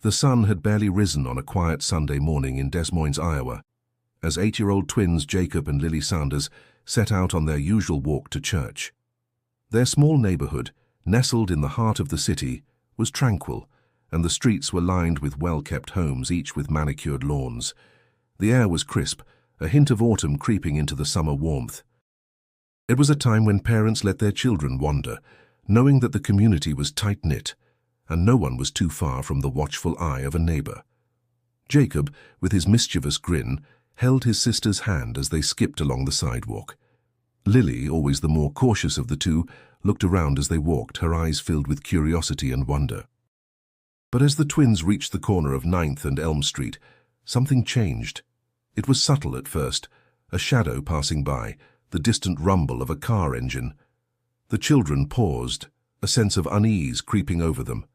The sun had barely risen on a quiet Sunday morning in Des Moines, Iowa, as 8-year-old twins Jacob and Lily Sanders set out on their usual walk to church. Their small neighborhood, nestled in the heart of the city, was tranquil, and the streets were lined with well-kept homes, each with manicured lawns. The air was crisp, a hint of autumn creeping into the summer warmth. It was a time when parents let their children wander, knowing that the community was tight-knit, and no one was too far from the watchful eye of a neighbor. Jacob, with his mischievous grin, held his sister's hand as they skipped along the sidewalk. Lily, always the more cautious of the two, looked around as they walked, her eyes filled with curiosity and wonder. But as the twins reached the corner of 9th and Elm Street, something changed. It was subtle at first, a shadow passing by, the distant rumble of a car engine. The children paused, a sense of unease creeping over them.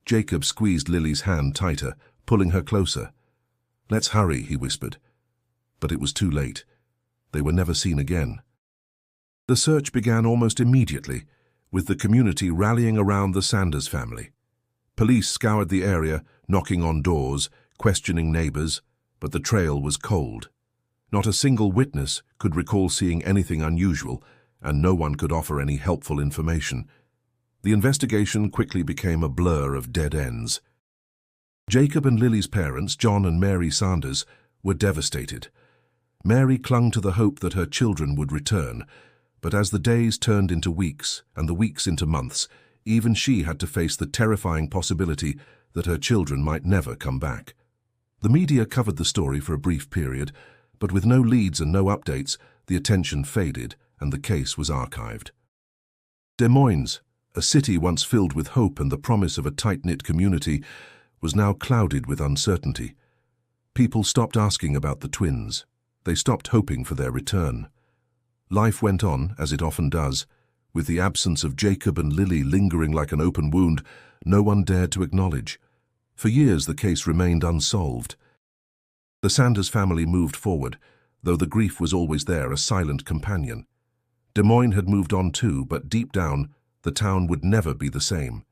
Jacob squeezed Lily's hand tighter, pulling her closer. "Let's hurry," he whispered. But it was too late. They were never seen again. The search began almost immediately, with the community rallying around the Sanders family. Police scoured the area, knocking on doors, questioning neighbors, but the trail was cold. Not a single witness could recall seeing anything unusual, and no one could offer any helpful information. The investigation quickly became a blur of dead ends. Jacob and Lily's parents, John and Mary Sanders, were devastated. Mary clung to the hope that her children would return, but as the days turned into weeks and the weeks into months, even she had to face the terrifying possibility that her children might never come back. The media covered the story for a brief period, but with no leads and no updates, the attention faded and the case was archived. Des Moines, a city once filled with hope and the promise of a tight-knit community, was now clouded with uncertainty. People stopped asking about the twins. They stopped hoping for their return. Life went on, as it often does. With the absence of Jacob and Lily lingering like an open wound, no one dared to acknowledge. For years the case remained unsolved. The Sanders family moved forward, though the grief was always there, a silent companion. Des Moines had moved on too, but deep down, the town would never be the same.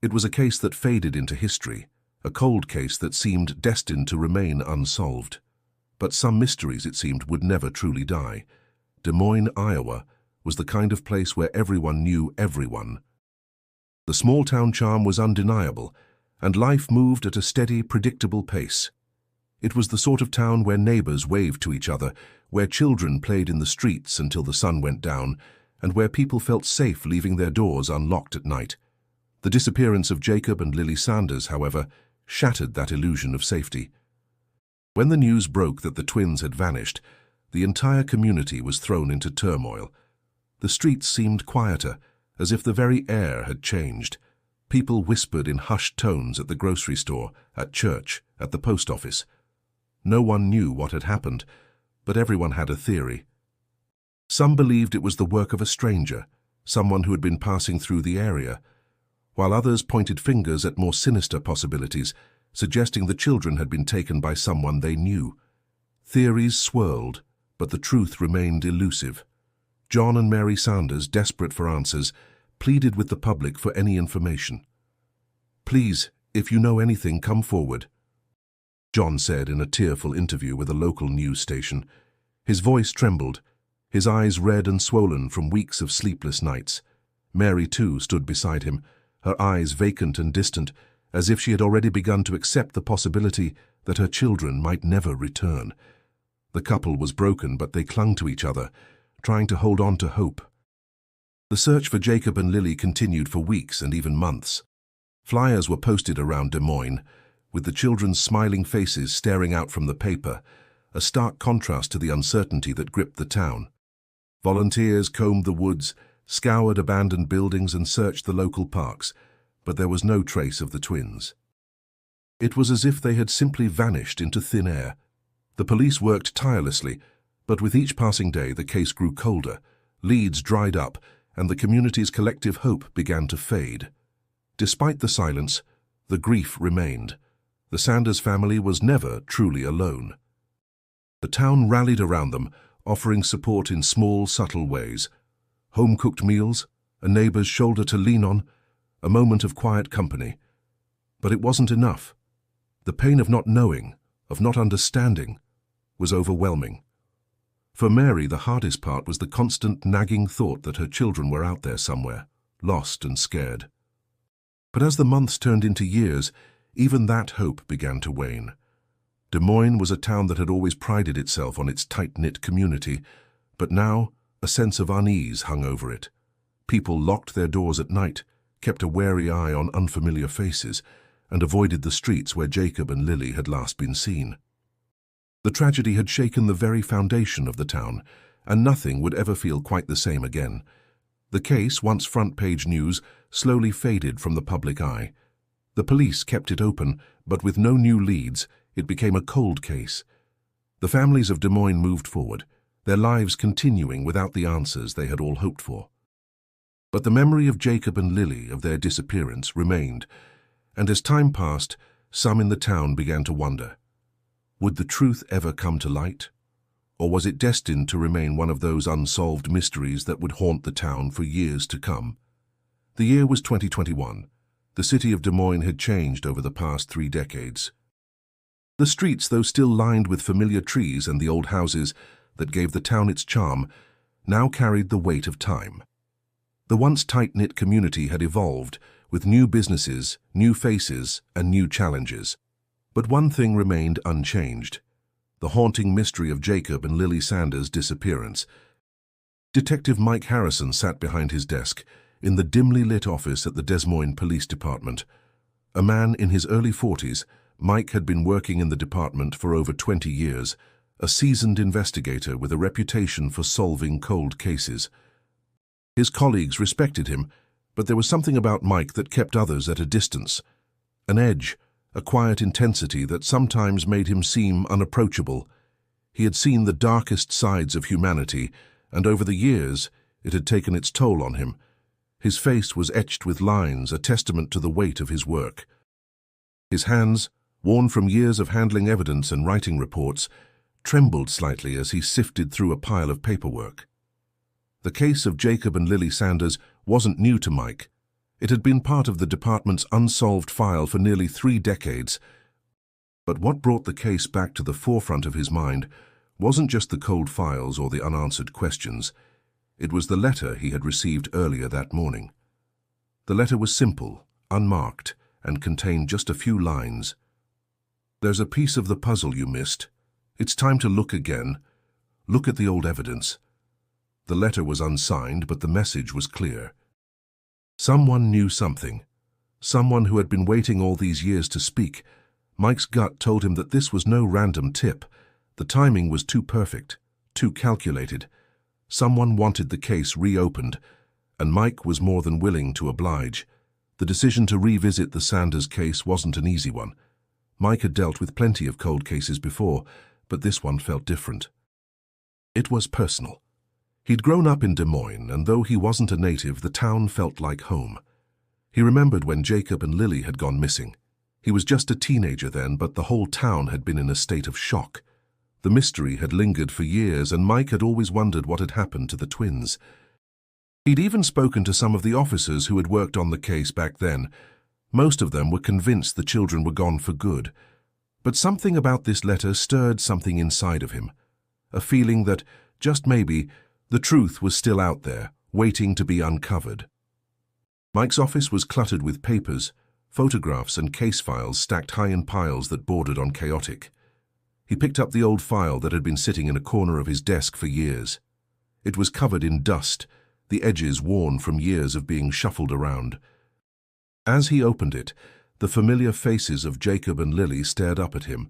It was a case that faded into history, a cold case that seemed destined to remain unsolved. But some mysteries, it seemed, would never truly die. Des Moines, Iowa, was the kind of place where everyone knew everyone. The small-town charm was undeniable, and life moved at a steady, predictable pace. It was the sort of town where neighbors waved to each other, where children played in the streets until the sun went down, and where people felt safe leaving their doors unlocked at night. The disappearance of Jacob and Lily Sanders, however, shattered that illusion of safety. When the news broke that the twins had vanished, the entire community was thrown into turmoil. The streets seemed quieter, as if the very air had changed. People whispered in hushed tones at the grocery store, at church, at the post office. No one knew what had happened, but everyone had a theory. Some believed it was the work of a stranger, someone who had been passing through the area, while others pointed fingers at more sinister possibilities, suggesting the children had been taken by someone they knew. Theories swirled, but the truth remained elusive. John and Mary Sanders, desperate for answers, pleaded with the public for any information. "Please, if you know anything, come forward," John said in a tearful interview with a local news station. His voice trembled, his eyes red and swollen from weeks of sleepless nights. Mary, too, stood beside him, her eyes vacant and distant, as if she had already begun to accept the possibility that her children might never return. The couple was broken, but they clung to each other, trying to hold on to hope. The search for Jacob and Lily continued for weeks and even months. Flyers were posted around Des Moines, with the children's smiling faces staring out from the paper, a stark contrast to the uncertainty that gripped the town. Volunteers combed the woods, scoured abandoned buildings and searched the local parks, but there was no trace of the twins. It was as if they had simply vanished into thin air. The police worked tirelessly, but with each passing day the case grew colder, leads dried up, and the community's collective hope began to fade. Despite the silence, the grief remained. The Sanders family was never truly alone. The town rallied around them, offering support in small, subtle ways. Home-cooked meals, a neighbor's shoulder to lean on, a moment of quiet company. But it wasn't enough. The pain of not knowing, of not understanding, was overwhelming. For Mary, the hardest part was the constant nagging thought that her children were out there somewhere, lost and scared. But as the months turned into years, even that hope began to wane. Des Moines was a town that had always prided itself on its tight-knit community, but now a sense of unease hung over it. People locked their doors at night, kept a wary eye on unfamiliar faces, and avoided the streets where Jacob and Lily had last been seen. The tragedy had shaken the very foundation of the town, and nothing would ever feel quite the same again. The case, once front-page news, slowly faded from the public eye. The police kept it open, but with no new leads, it became a cold case. The families of Des Moines moved forward, their lives continuing without the answers they had all hoped for. But the memory of Jacob and Lily, of their disappearance, remained, and as time passed, some in the town began to wonder. Would the truth ever come to light? Or was it destined to remain one of those unsolved mysteries that would haunt the town for years to come? The year was 2021. The city of Des Moines had changed over the past 3 decades. The streets, though still lined with familiar trees and the old houses that gave the town its charm, now carried the weight of time. The once tight-knit community had evolved, with new businesses, new faces, and new challenges. But one thing remained unchanged: the haunting mystery of Jacob and Lily Sanders' disappearance. Detective Mike Harrison sat behind his desk in the dimly lit office at the Des Moines Police Department. A man in his early 40s, Mike had been working in the department for over 20 years, a seasoned investigator with a reputation for solving cold cases. His colleagues respected him, but there was something about Mike that kept others at a distance. An edge, a quiet intensity that sometimes made him seem unapproachable. He had seen the darkest sides of humanity, and over the years it had taken its toll on him. His face was etched with lines, a testament to the weight of his work. His hands, worn from years of handling evidence and writing reports, trembled slightly as he sifted through a pile of paperwork. The case of Jacob and Lily Sanders wasn't new to Mike. It had been part of the department's unsolved file for nearly 3 decades. But what brought the case back to the forefront of his mind wasn't just the cold files or the unanswered questions. It was the letter he had received earlier that morning. The letter was simple, unmarked, and contained just a few lines. "There's a piece of the puzzle you missed. It's time to look again. Look at the old evidence." The letter was unsigned, but the message was clear. Someone knew something. Someone who had been waiting all these years to speak. Mike's gut told him that this was no random tip. The timing was too perfect, too calculated. Someone wanted the case reopened, and Mike was more than willing to oblige. The decision to revisit the Sanders case wasn't an easy one. Mike had dealt with plenty of cold cases before, but this one felt different. It was personal. He'd grown up in Des Moines, and though he wasn't a native, the town felt like home. He remembered when Jacob and Lily had gone missing. He was just a teenager then, but the whole town had been in a state of shock. The mystery had lingered for years, and Mike had always wondered what had happened to the twins. He'd even spoken to some of the officers who had worked on the case back then. Most of them were convinced the children were gone for good. But something about this letter stirred something inside of him. A feeling that, just maybe, the truth was still out there, waiting to be uncovered. Mike's office was cluttered with papers, photographs and case files stacked high in piles that bordered on chaotic. He picked up the old file that had been sitting in a corner of his desk for years. It was covered in dust, the edges worn from years of being shuffled around. As he opened it, the familiar faces of Jacob and Lily stared up at him,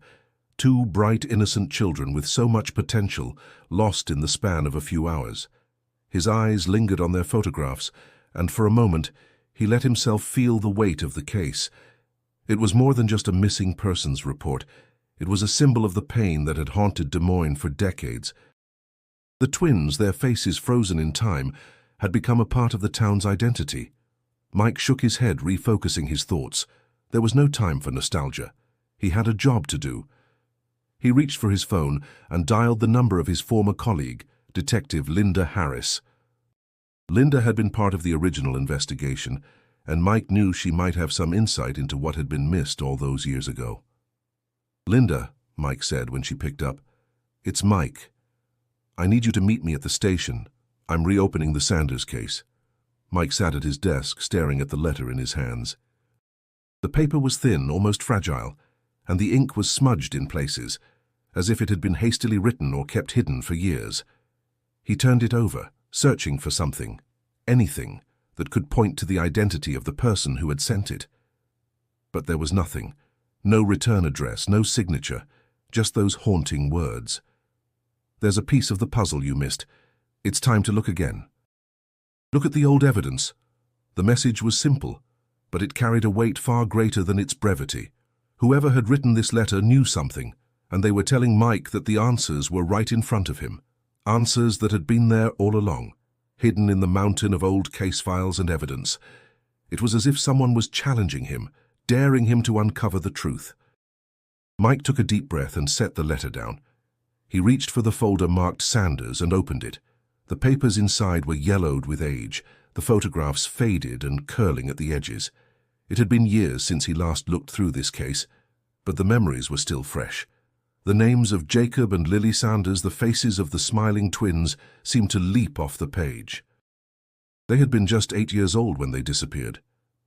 2 bright, innocent children with so much potential, lost in the span of a few hours. His eyes lingered on their photographs, and for a moment he let himself feel the weight of the case. It was more than just a missing persons report. It was a symbol of the pain that had haunted Des Moines for decades. The twins, their faces frozen in time, had become a part of the town's identity. Mike shook his head, refocusing his thoughts. There was no time for nostalgia. He had a job to do. He reached for his phone and dialed the number of his former colleague, Detective Linda Harris. Linda had been part of the original investigation, and Mike knew she might have some insight into what had been missed all those years ago. "Linda," Mike said when she picked up. "It's Mike. I need you to meet me at the station. I'm reopening the Sanders case." Mike sat at his desk, staring at the letter in his hands. The paper was thin, almost fragile, and the ink was smudged in places, as if it had been hastily written or kept hidden for years. He turned it over, searching for something, anything, that could point to the identity of the person who had sent it. But there was nothing. No return address, no signature, just those haunting words. "There's a piece of the puzzle you missed. It's time to look again. Look at the old evidence." The message was simple, but it carried a weight far greater than its brevity. Whoever had written this letter knew something, and they were telling Mike that the answers were right in front of him. Answers that had been there all along, hidden in the mountain of old case files and evidence. It was as if someone was challenging him, daring him to uncover the truth. Mike took a deep breath and set the letter down. He reached for the folder marked Sanders and opened it. The papers inside were yellowed with age, the photographs faded and curling at the edges. It had been years since he last looked through this case, but the memories were still fresh. The names of Jacob and Lily Sanders, the faces of the smiling twins, seemed to leap off the page. They had been just 8 years old when they disappeared.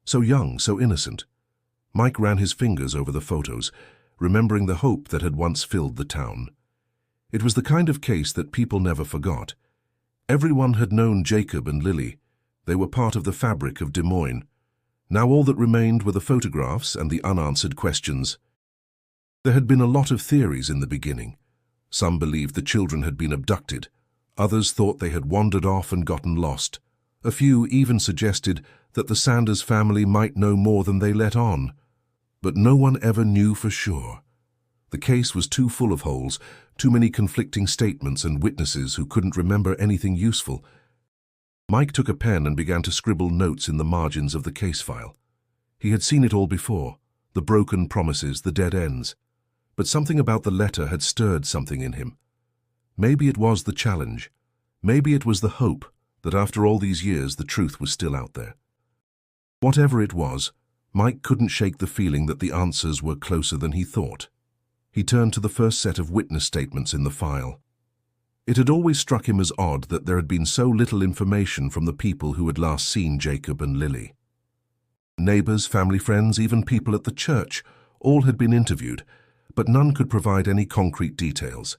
So young, so innocent. Mike ran his fingers over the photos, remembering the hope that had once filled the town. It was the kind of case that people never forgot. Everyone had known Jacob and Lily. They were part of the fabric of Des Moines. Now all that remained were the photographs and the unanswered questions. There had been a lot of theories in the beginning. Some believed the children had been abducted. Others thought they had wandered off and gotten lost. A few even suggested that the Sanders family might know more than they let on. But no one ever knew for sure. The case was too full of holes, too many conflicting statements and witnesses who couldn't remember anything useful. Mike took a pen and began to scribble notes in the margins of the case file. He had seen it all before, the broken promises, the dead ends. But something about the letter had stirred something in him. Maybe it was the challenge. Maybe it was the hope that after all these years the truth was still out there. Whatever it was, Mike couldn't shake the feeling that the answers were closer than he thought. He turned to the first set of witness statements in the file. It had always struck him as odd that there had been so little information from the people who had last seen Jacob and Lily. Neighbors, family friends, even people at the church, all had been interviewed, but none could provide any concrete details.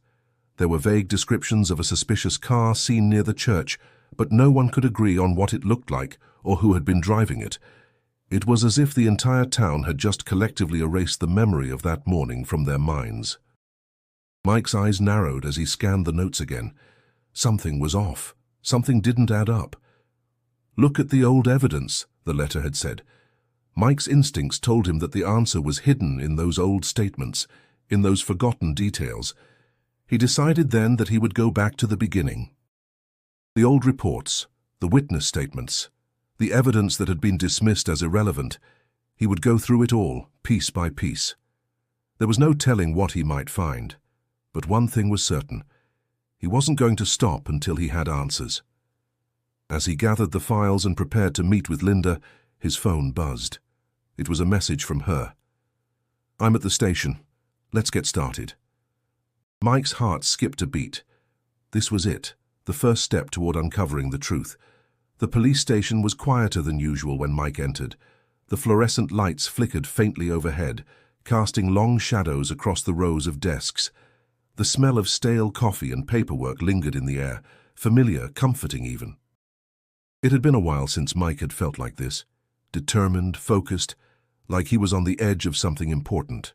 There were vague descriptions of a suspicious car seen near the church, but no one could agree on what it looked like or who had been driving it. It was as if the entire town had just collectively erased the memory of that morning from their minds. Mike's eyes narrowed as he scanned the notes again. Something was off. Something didn't add up. "Look at the old evidence," the letter had said. Mike's instincts told him that the answer was hidden in those old statements, in those forgotten details. He decided then that he would go back to the beginning. The old reports, the witness statements, the evidence that had been dismissed as irrelevant. He would go through it all, piece by piece. There was no telling what he might find, but one thing was certain. He wasn't going to stop until he had answers. As he gathered the files and prepared to meet with Linda, his phone buzzed. It was a message from her. "I'm at the station. Let's get started." Mike's heart skipped a beat. This was it, the first step toward uncovering the truth. The police station was quieter than usual when Mike entered. The fluorescent lights flickered faintly overhead, casting long shadows across the rows of desks. The smell of stale coffee and paperwork lingered in the air, familiar, comforting even. It had been a while since Mike had felt like this, determined, focused, like he was on the edge of something important.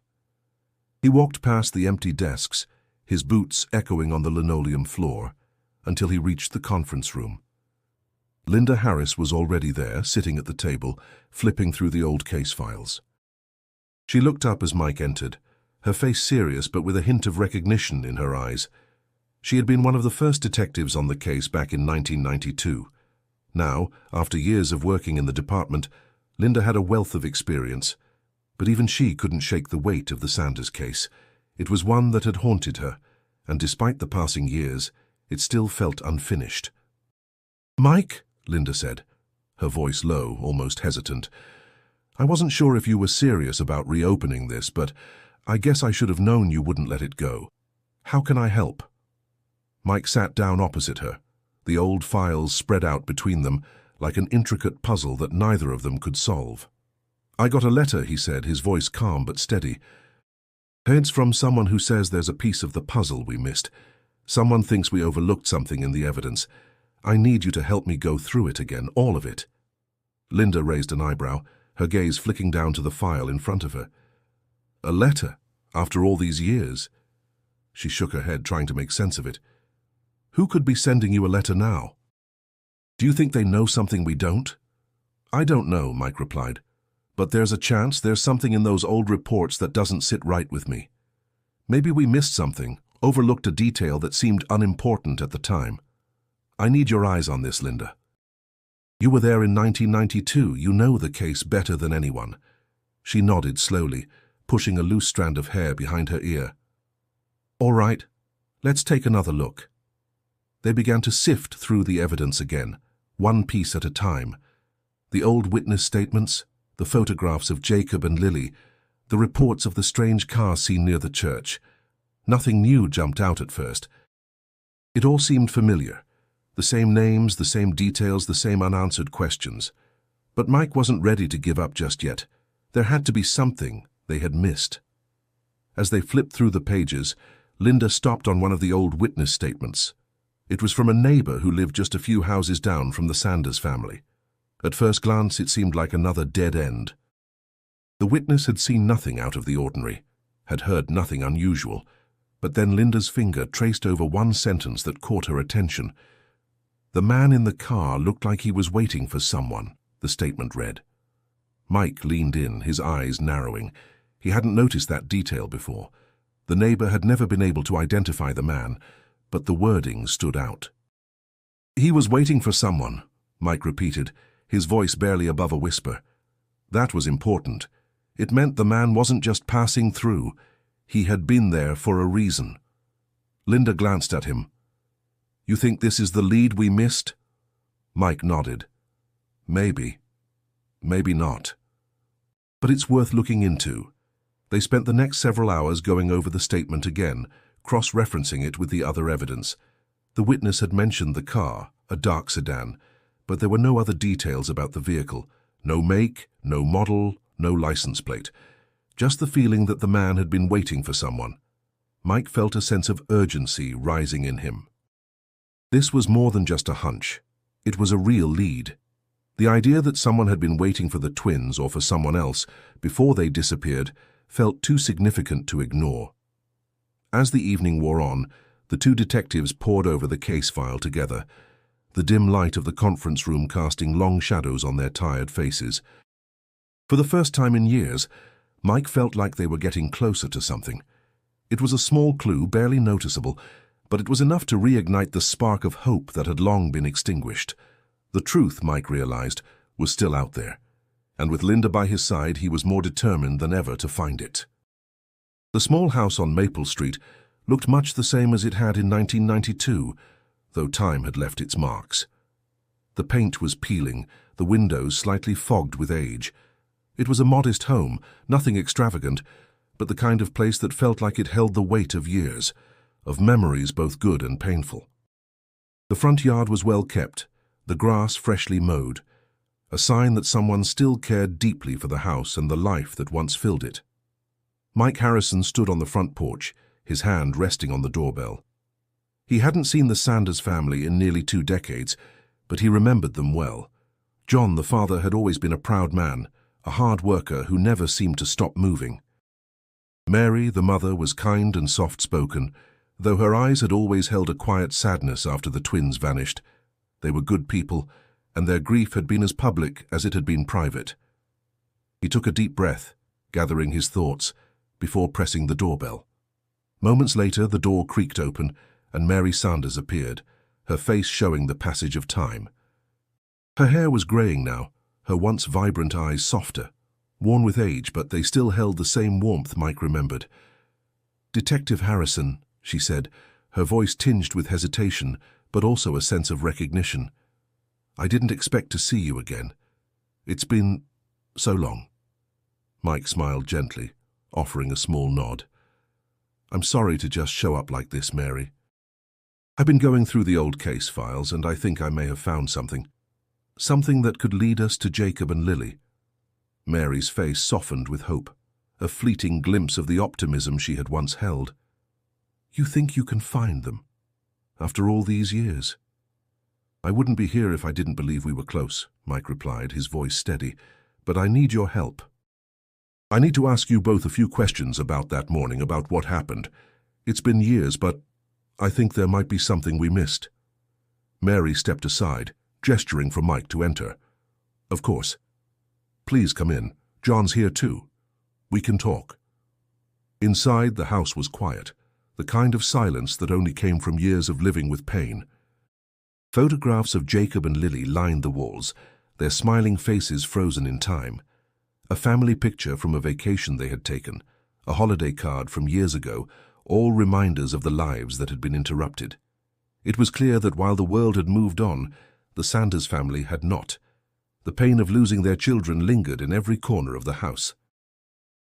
He walked past the empty desks, his boots echoing on the linoleum floor, until he reached the conference room. Linda Harris was already there, sitting at the table, flipping through the old case files. She looked up as Mike entered, her face serious but with a hint of recognition in her eyes. She had been one of the first detectives on the case back in 1992. Now, after years of working in the department, Linda had a wealth of experience, but even she couldn't shake the weight of the Sanders case. It was one that had haunted her, and despite the passing years, it still felt unfinished. "Mike," Linda said, her voice low, almost hesitant, "I wasn't sure if you were serious about reopening this, but I guess I should have known you wouldn't let it go. How can I help? Mike sat down opposite her, the old files spread out between them like an intricate puzzle that neither of them could solve. I got a letter, he said, his voice calm but steady. It's from someone who says there's a piece of the puzzle we missed. Someone thinks we overlooked something in the evidence. I need you to help me go through it again, all of it. Linda raised an eyebrow, her gaze flicking down to the file in front of her. A letter, after all these years? She shook her head, trying to make sense of it. Who could be sending you a letter now? Do you think they know something we don't? I don't know, Mike replied. But there's a chance there's something in those old reports that doesn't sit right with me. Maybe we missed something, overlooked a detail that seemed unimportant at the time. I need your eyes on this, Linda. You were there in 1992. You know the case better than anyone. She nodded slowly, pushing a loose strand of hair behind her ear. All right, let's take another look. They began to sift through the evidence again, one piece at a time. The old witness statements, the photographs of Jacob and Lily, the reports of the strange car seen near the church. Nothing new jumped out at first. It all seemed familiar. The same names, the same details, the same unanswered questions. But Mike wasn't ready to give up just yet. There had to be something they had missed. As they flipped through the pages, Linda stopped on one of the old witness statements. It was from a neighbor who lived just a few houses down from the Sanders family. At first glance, it seemed like another dead end. The witness had seen nothing out of the ordinary, had heard nothing unusual, but then Linda's finger traced over one sentence that caught her attention. The man in the car looked like he was waiting for someone, the statement read. Mike leaned in, his eyes narrowing. He hadn't noticed that detail before. The neighbor had never been able to identify the man, but the wording stood out. He was waiting for someone, Mike repeated, his voice barely above a whisper. That was important. It meant the man wasn't just passing through. He had been there for a reason. Linda glanced at him. You think this is the lead we missed? Mike nodded. Maybe. Maybe not. But it's worth looking into. They spent the next several hours going over the statement again, cross-referencing it with the other evidence. The witness had mentioned the car, a dark sedan, but there were no other details about the vehicle. No make, no model, no license plate. Just the feeling that the man had been waiting for someone. Mike felt a sense of urgency rising in him. This was more than just a hunch. It was a real lead. The idea that someone had been waiting for the twins or for someone else before they disappeared felt too significant to ignore. As the evening wore on, the two detectives pored over the case file together, the dim light of the conference room casting long shadows on their tired faces. For the first time in years, Mike felt like they were getting closer to something. It was a small clue, barely noticeable, but it was enough to reignite the spark of hope that had long been extinguished. The truth, Mike realized, was still out there, and with Linda by his side, he was more determined than ever to find it. The small house on Maple Street looked much the same as it had in 1992, though time had left its marks. The paint was peeling, the windows slightly fogged with age. It was a modest home, nothing extravagant, but the kind of place that felt like it held the weight of years, of memories both good and painful. The front yard was well kept, the grass freshly mowed, a sign that someone still cared deeply for the house and the life that once filled it. Mike Harrison stood on the front porch, his hand resting on the doorbell. He hadn't seen the Sanders family in nearly 2 decades, but he remembered them well. John, the father, had always been a proud man, a hard worker who never seemed to stop moving. Mary, the mother, was kind and soft-spoken, though her eyes had always held a quiet sadness after the twins vanished. They were good people, and their grief had been as public as it had been private. He took a deep breath, gathering his thoughts, before pressing the doorbell. Moments later, the door creaked open, and Mary Sanders appeared, her face showing the passage of time. Her hair was graying now, her once vibrant eyes softer, worn with age, but they still held the same warmth Mike remembered. "Detective Harrison," she said, her voice tinged with hesitation, but also a sense of recognition. "I didn't expect to see you again. It's been so long." Mike smiled gently. offering a small nod. "I'm sorry to just show up like this, Mary. I've been going through the old case files, and I think I may have found something. Something that could lead us to Jacob and Lily." Mary's face softened with hope, a fleeting glimpse of the optimism she had once held. "You think you can find them? After all these years?" "I wouldn't be here if I didn't believe we were close," Mike replied, his voice steady. "But I need your help. I need to ask you both a few questions about that morning, about what happened. It's been years, but I think there might be something we missed." Mary stepped aside, gesturing for Mike to enter. "Of course. Please come in. John's here too. We can talk." Inside, the house was quiet, the kind of silence that only came from years of living with pain. Photographs of Jacob and Lily lined the walls, their smiling faces frozen in time. A family picture from a vacation they had taken, a holiday card from years ago, all reminders of the lives that had been interrupted. It was clear that while the world had moved on, the Sanders family had not. The pain of losing their children lingered in every corner of the house.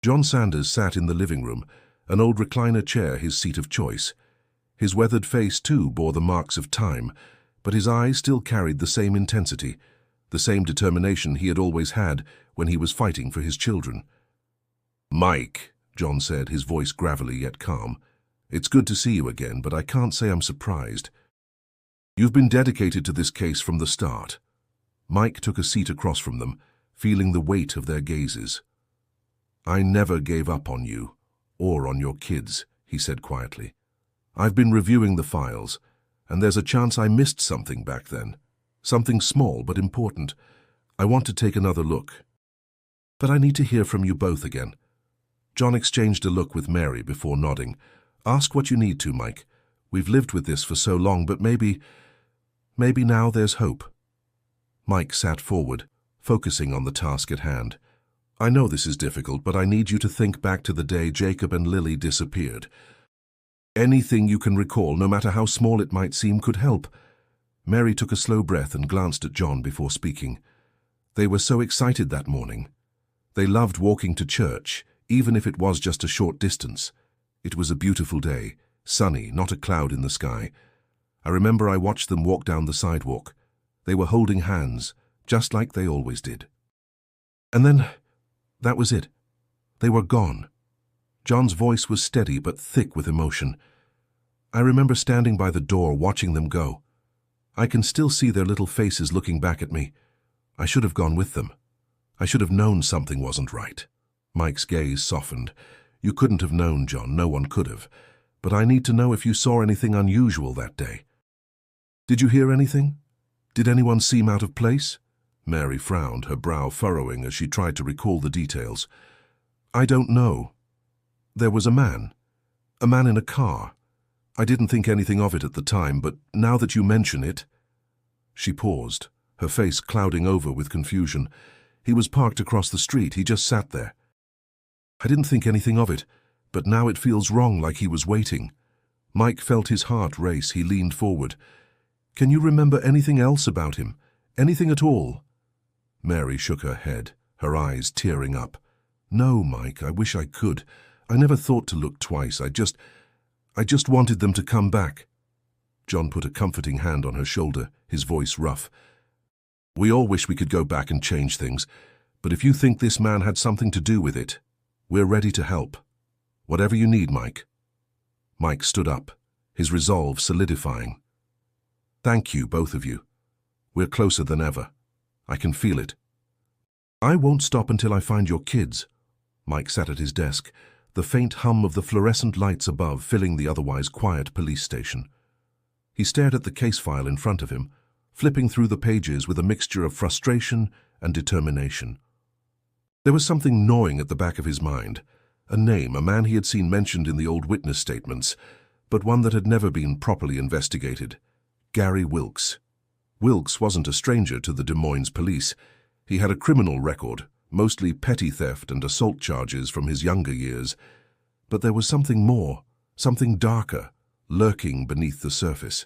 John Sanders sat in the living room, an old recliner chair his seat of choice. His weathered face, too, bore the marks of time, but his eyes still carried the same intensity, the same determination he had always had when he was fighting for his children. "Mike," John said, his voice gravelly yet calm, "it's good to see you again, but I can't say I'm surprised. You've been dedicated to this case from the start." Mike took a seat across from them, feeling the weight of their gazes. "I never gave up on you, or on your kids," he said quietly. "I've been reviewing the files, and there's a chance I missed something back then. Something small but important. I want to take another look. But I need to hear from you both again." John exchanged a look with Mary before nodding. "Ask what you need to, Mike. We've lived with this for so long, but maybe now there's hope." Mike sat forward, focusing on the task at hand. "I know this is difficult, but I need you to think back to the day Jacob and Lily disappeared. Anything you can recall, no matter how small it might seem, could help." Mary took a slow breath and glanced at John before speaking. They were so excited that morning. They loved walking to church, even if it was just a short distance. It was a beautiful day, sunny, not a cloud in the sky. I remember I watched them walk down the sidewalk. They were holding hands, just like they always did. And then, that was it. They were gone. John's voice was steady but thick with emotion. "I remember standing by the door watching them go. I can still see their little faces looking back at me. I should have gone with them. I should have known something wasn't right." Mike's gaze softened. "You couldn't have known, John. No one could have. But I need to know if you saw anything unusual that day. Did you hear anything? Did anyone seem out of place?" Mary frowned, her brow furrowing as she tried to recall the details. "I don't know. There was a man in a car. I didn't think anything of it at the time, but now that you mention it—" She paused, her face clouding over with confusion. "He was parked across the street. He just sat there. I didn't think anything of it, but now it feels wrong, like he was waiting." Mike felt his heart race. He leaned forward. "Can you remember anything else about him? Anything at all?" Mary shook her head, her eyes tearing up. "No, Mike, I wish I could. I never thought to look twice. I just wanted them to come back." John put a comforting hand on her shoulder, his voice rough. "We all wish we could go back and change things, but if you think this man had something to do with it, we're ready to help. Whatever you need, Mike." Mike stood up, his resolve solidifying. "Thank you, both of you. We're closer than ever. I can feel it." "I won't stop until I find your kids." Mike sat at his desk, the faint hum of the fluorescent lights above filling the otherwise quiet police station. He stared at the case file in front of him, flipping through the pages with a mixture of frustration and determination. There was something gnawing at the back of his mind, a name, a man he had seen mentioned in the old witness statements, but one that had never been properly investigated. Gary Wilkes. Wilkes wasn't a stranger to the Des Moines police. He had a criminal record, mostly petty theft and assault charges from his younger years. But there was something more, something darker, lurking beneath the surface.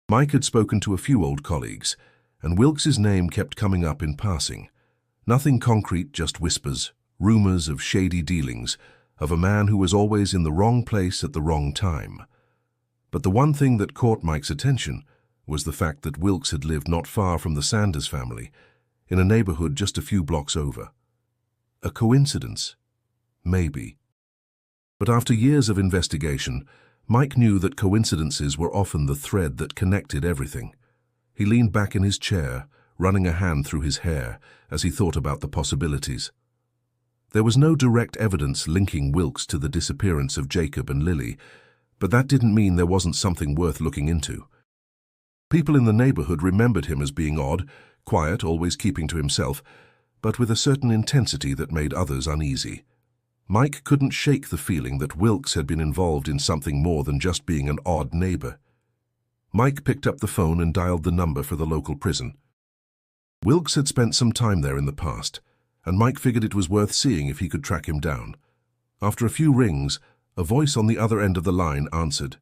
Mike had spoken to a few old colleagues, and Wilkes's name kept coming up in passing. Nothing concrete, just whispers, rumors of shady dealings, of a man who was always in the wrong place at the wrong time. But the one thing that caught Mike's attention was the fact that Wilkes had lived not far from the Sanders family, in a neighborhood just a few blocks over. A coincidence? Maybe. But after years of investigation, Mike knew that coincidences were often the thread that connected everything. He leaned back in his chair, running a hand through his hair as he thought about the possibilities. There was no direct evidence linking Wilkes to the disappearance of Jacob and Lily, but that didn't mean there wasn't something worth looking into. People in the neighborhood remembered him as being odd, quiet, always keeping to himself, but with a certain intensity that made others uneasy. Mike couldn't shake the feeling that Wilkes had been involved in something more than just being an odd neighbor. Mike picked up the phone and dialed the number for the local prison. Wilkes had spent some time there in the past, and Mike figured it was worth seeing if he could track him down. After a few rings, a voice on the other end of the line answered.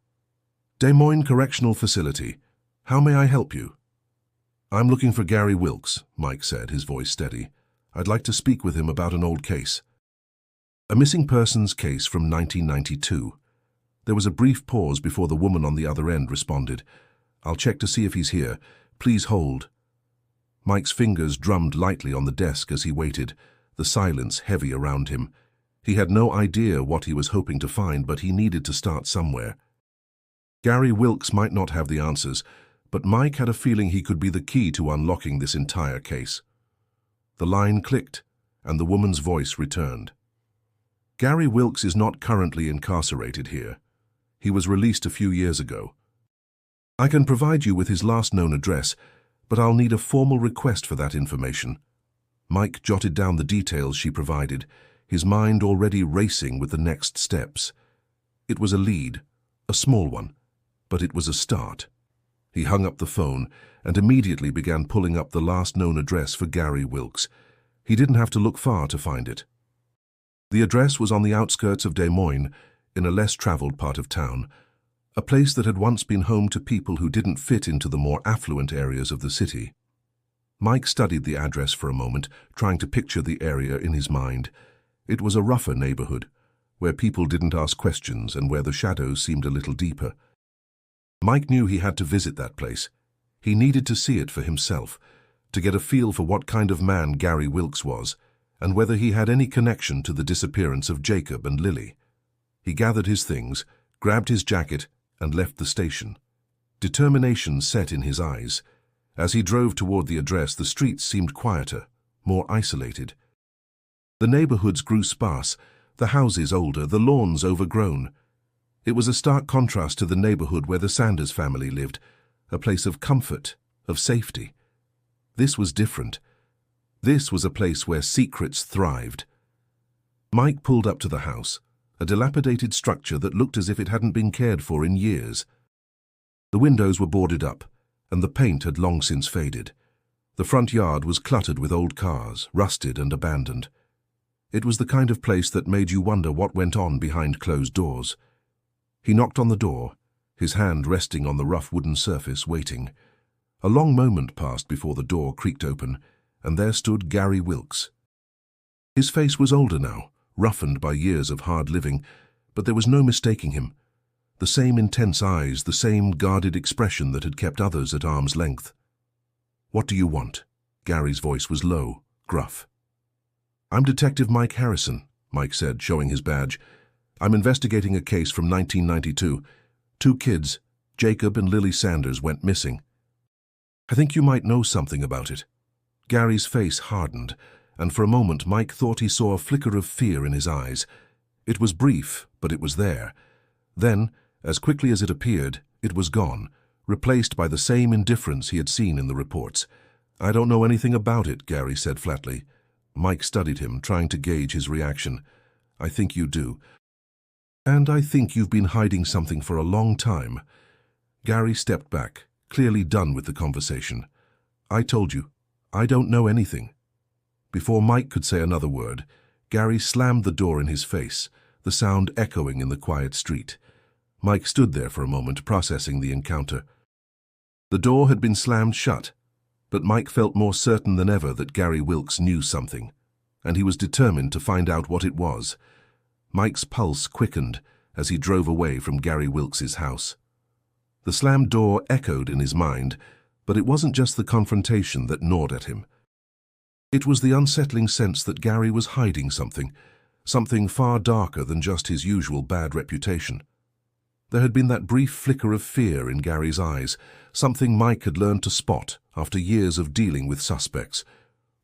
Des Moines Correctional Facility. How may I help you? I'm looking for Gary Wilkes, Mike said, his voice steady. I'd like to speak with him about an old case. A missing persons case from 1992. There was a brief pause before the woman on the other end responded. I'll check to see if he's here. Please hold. Mike's fingers drummed lightly on the desk as he waited, the silence heavy around him. He had no idea what he was hoping to find, but he needed to start somewhere. Gary Wilkes might not have the answers, but Mike had a feeling he could be the key to unlocking this entire case. The line clicked, and the woman's voice returned. Gary Wilkes is not currently incarcerated here. He was released a few years ago. I can provide you with his last known address, but I'll need a formal request for that information. Mike jotted down the details she provided, his mind already racing with the next steps. It was a lead, a small one, but it was a start. He hung up the phone and immediately began pulling up the last known address for Gary Wilkes. He didn't have to look far to find it. The address was on the outskirts of Des Moines, in a less traveled part of town, a place that had once been home to people who didn't fit into the more affluent areas of the city. Mike studied the address for a moment, trying to picture the area in his mind. It was a rougher neighborhood, where people didn't ask questions and where the shadows seemed a little deeper. Mike knew he had to visit that place. He needed to see it for himself, to get a feel for what kind of man Gary Wilkes was, and whether he had any connection to the disappearance of Jacob and Lily. He gathered his things, grabbed his jacket, and left the station. Determination set in his eyes. As he drove toward the address, the streets seemed quieter, more isolated. The neighborhoods grew sparse, the houses older, the lawns overgrown. It was a stark contrast to the neighborhood where the Sanders family lived, a place of comfort, of safety. This was different. This was a place where secrets thrived. Mike pulled up to the house, a dilapidated structure that looked as if it hadn't been cared for in years. The windows were boarded up, and the paint had long since faded. The front yard was cluttered with old cars, rusted and abandoned. It was the kind of place that made you wonder what went on behind closed doors. He knocked on the door, his hand resting on the rough wooden surface, waiting. A long moment passed before the door creaked open, and there stood Gary Wilkes. His face was older now, roughened by years of hard living, but there was no mistaking him. The same intense eyes, the same guarded expression that had kept others at arm's length. "What do you want?" Gary's voice was low, gruff. "I'm Detective Mike Harrison," Mike said, showing his badge. "I'm investigating a case from 1992. 2 kids, Jacob and Lily Sanders, went missing. I think you might know something about it." Gary's face hardened, and for a moment Mike thought he saw a flicker of fear in his eyes. It was brief, but it was there. Then, as quickly as it appeared, it was gone, replaced by the same indifference he had seen in the reports. "I don't know anything about it," Gary said flatly. Mike studied him, trying to gauge his reaction. "I think you do. And I think you've been hiding something for a long time." Gary stepped back, clearly done with the conversation. "I told you, I don't know anything." Before Mike could say another word, Gary slammed the door in his face, the sound echoing in the quiet street. Mike stood there for a moment, processing the encounter. The door had been slammed shut, but Mike felt more certain than ever that Gary Wilkes knew something. and he was determined to find out what it was. Mike's pulse quickened as he drove away from Gary Wilkes's house. The slammed door echoed in his mind, but it wasn't just the confrontation that gnawed at him. It was the unsettling sense that Gary was hiding something far darker than just his usual bad reputation. There had been that brief flicker of fear in Gary's eyes, something Mike had learned to spot after years of dealing with suspects.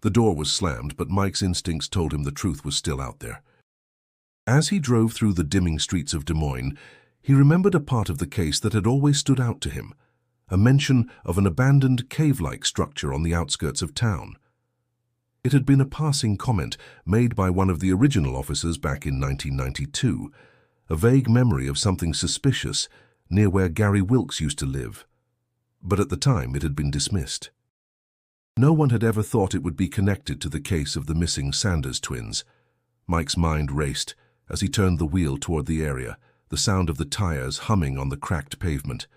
The door was slammed, but Mike's instincts told him the truth was still out there. As he drove through the dimming streets of Des Moines, he remembered a part of the case that had always stood out to him, a mention of an abandoned cave-like structure on the outskirts of town. It had been a passing comment made by one of the original officers back in 1992, a vague memory of something suspicious near where Gary Wilkes used to live. But at the time it had been dismissed. No one had ever thought it would be connected to the case of the missing Sanders twins. Mike's mind raced as he turned the wheel toward the area, the sound of the tires humming on the cracked pavement.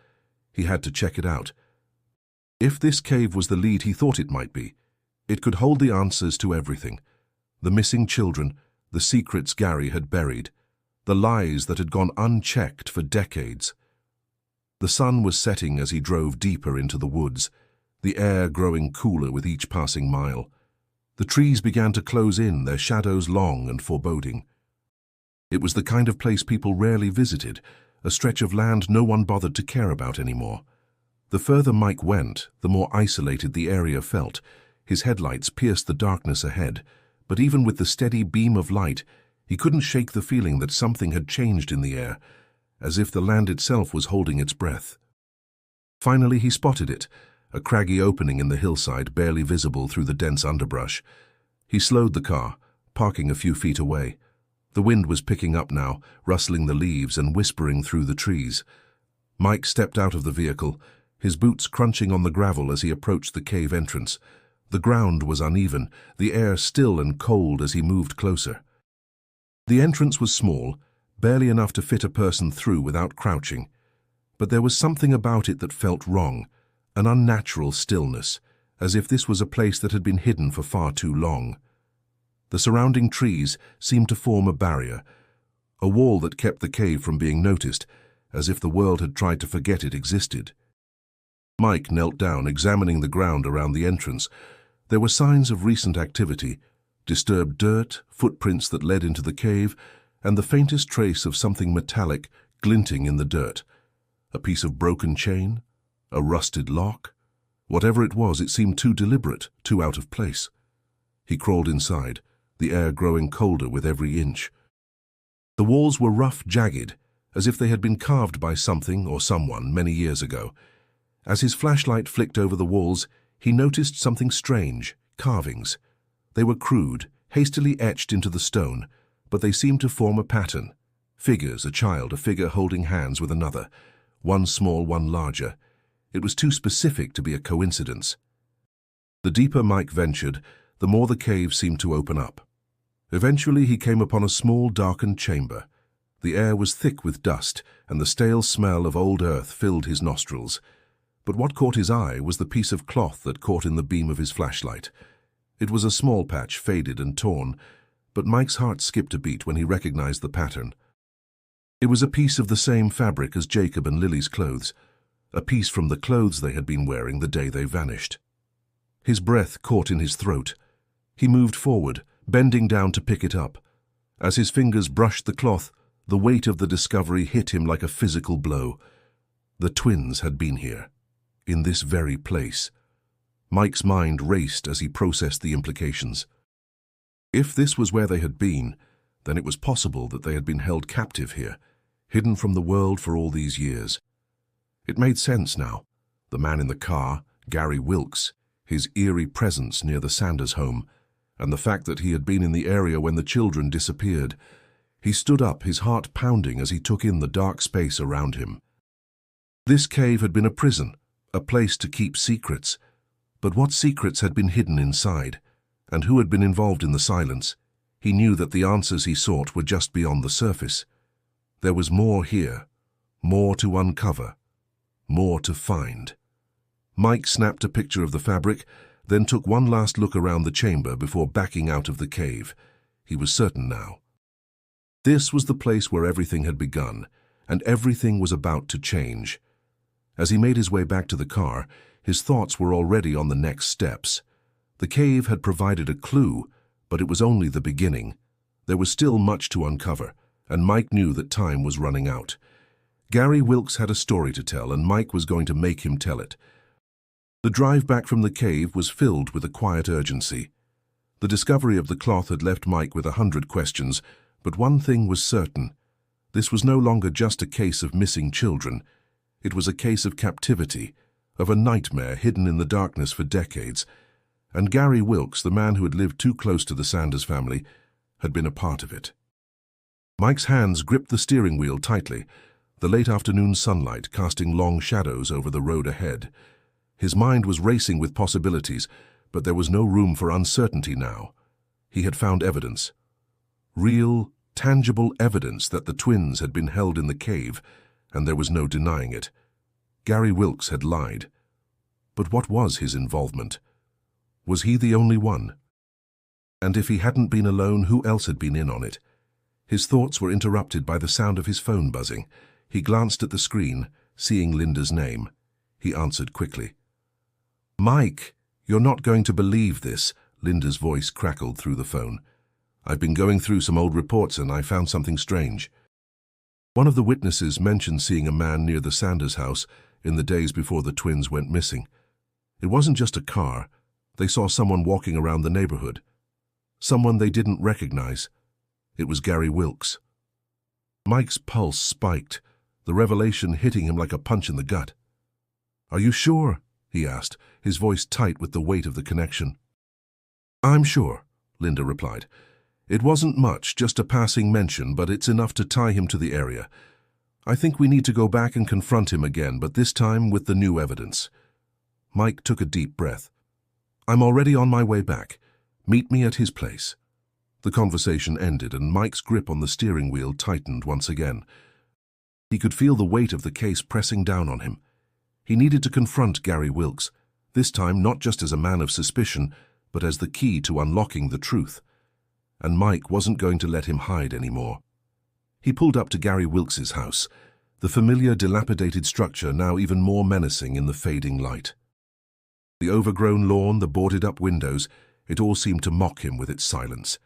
He had to check it out. If this cave was the lead he thought it might be, it could hold the answers to everything. The missing children, the secrets Gary had buried, the lies that had gone unchecked for decades. The sun was setting as he drove deeper into the woods, the air growing cooler with each passing mile. The trees began to close in, their shadows long and foreboding. It was the kind of place people rarely visited, a stretch of land no one bothered to care about anymore. The further Mike went, the more isolated the area felt. His headlights pierced the darkness ahead, but even with the steady beam of light, he couldn't shake the feeling that something had changed in the air, as if the land itself was holding its breath. Finally he spotted it, a craggy opening in the hillside barely visible through the dense underbrush. He slowed the car, parking a few feet away. The wind was picking up now, rustling the leaves and whispering through the trees. Mike stepped out of the vehicle, his boots crunching on the gravel as he approached the cave entrance. The ground was uneven, the air still and cold as he moved closer. The entrance was small, barely enough to fit a person through without crouching. But there was something about it that felt wrong, an unnatural stillness, as if this was a place that had been hidden for far too long. The surrounding trees seemed to form a barrier, a wall that kept the cave from being noticed, as if the world had tried to forget it existed. Mike knelt down, examining the ground around the entrance. There were signs of recent activity, disturbed dirt, footprints that led into the cave, and the faintest trace of something metallic glinting in the dirt. A piece of broken chain? A rusted lock? Whatever it was, it seemed too deliberate, too out of place. He crawled inside, the air growing colder with every inch. The walls were rough, jagged, as if they had been carved by something or someone many years ago. As his flashlight flicked over the walls, he noticed something strange, carvings. They were crude, hastily etched into the stone, but they seemed to form a pattern. Figures, a child, a figure holding hands with another, one small, one larger. It was too specific to be a coincidence. The deeper Mike ventured, the more the cave seemed to open up. Eventually he came upon a small, darkened chamber. The air was thick with dust, and the stale smell of old earth filled his nostrils. But what caught his eye was the piece of cloth that caught in the beam of his flashlight. It was a small patch, faded and torn, but Mike's heart skipped a beat when he recognized the pattern. It was a piece of the same fabric as Jacob and Lily's clothes, a piece from the clothes they had been wearing the day they vanished. His breath caught in his throat. He moved forward, bending down to pick it up. As his fingers brushed the cloth, the weight of the discovery hit him like a physical blow. The twins had been here, in this very place. Mike's mind raced as he processed the implications. If this was where they had been, then it was possible that they had been held captive here, hidden from the world for all these years. It made sense now. The man in the car, Gary Wilkes, his eerie presence near the Sanders home, and the fact that he had been in the area when the children disappeared. He stood up, his heart pounding as he took in the dark space around him. This cave had been a prison, a place to keep secrets. But what secrets had been hidden inside, and who had been involved in the silence? He knew that the answers he sought were just beyond the surface. There was more here, more to uncover, more to find. Mike snapped a picture of the fabric, then took one last look around the chamber before backing out of the cave. He was certain now. This was the place where everything had begun, and everything was about to change. As he made his way back to the car, his thoughts were already on the next steps. The cave had provided a clue, but it was only the beginning. There was still much to uncover, and Mike knew that time was running out. Gary Wilkes had a story to tell, and Mike was going to make him tell it. The drive back from the cave was filled with a quiet urgency. The discovery of the cloth had left Mike with 100 questions, but one thing was certain. This was no longer just a case of missing children. It was a case of captivity, of a nightmare hidden in the darkness for decades. And Gary Wilkes, the man who had lived too close to the Sanders family, had been a part of it. Mike's hands gripped the steering wheel tightly, the late afternoon sunlight casting long shadows over the road ahead. His mind was racing with possibilities, but there was no room for uncertainty now. He had found evidence. Real, tangible evidence that the twins had been held in the cave, and there was no denying it. Gary Wilkes had lied. But what was his involvement? Was he the only one? And if he hadn't been alone, who else had been in on it? His thoughts were interrupted by the sound of his phone buzzing. He glanced at the screen, seeing Linda's name. He answered quickly. "Mike, you're not going to believe this," Linda's voice crackled through the phone. "I've been going through some old reports and I found something strange." One of the witnesses mentioned seeing a man near the Sanders house in the days before the twins went missing. It wasn't just a car. They saw someone walking around the neighborhood. Someone they didn't recognize. It was Gary Wilkes. Mike's pulse spiked, the revelation hitting him like a punch in the gut. "Are you sure?" he asked, his voice tight with the weight of the connection. "I'm sure," Linda replied. "It wasn't much, just a passing mention, but it's enough to tie him to the area. I think we need to go back and confront him again, but this time with the new evidence." Mike took a deep breath. "I'm already on my way back. Meet me at his place." The conversation ended, and Mike's grip on the steering wheel tightened once again. He could feel the weight of the case pressing down on him. He needed to confront Gary Wilkes, this time not just as a man of suspicion, but as the key to unlocking the truth. And Mike wasn't going to let him hide anymore. He pulled up to Gary Wilkes's house, the familiar dilapidated structure now even more menacing in the fading light. The overgrown lawn, the boarded-up windows, it all seemed to mock him with its silence.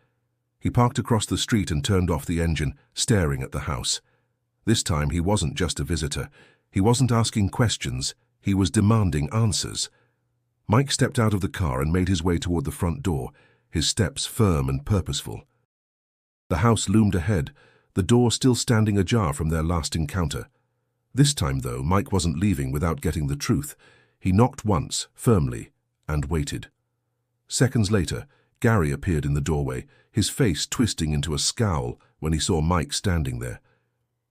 He parked across the street and turned off the engine, staring at the house. This time he wasn't just a visitor. He wasn't asking questions. He was demanding answers. Mike stepped out of the car and made his way toward the front door, his steps firm and purposeful. The house loomed ahead, the door still standing ajar from their last encounter. This time, though, Mike wasn't leaving without getting the truth. He knocked once, firmly, and waited. Seconds later, Gary appeared in the doorway, his face twisting into a scowl when he saw Mike standing there.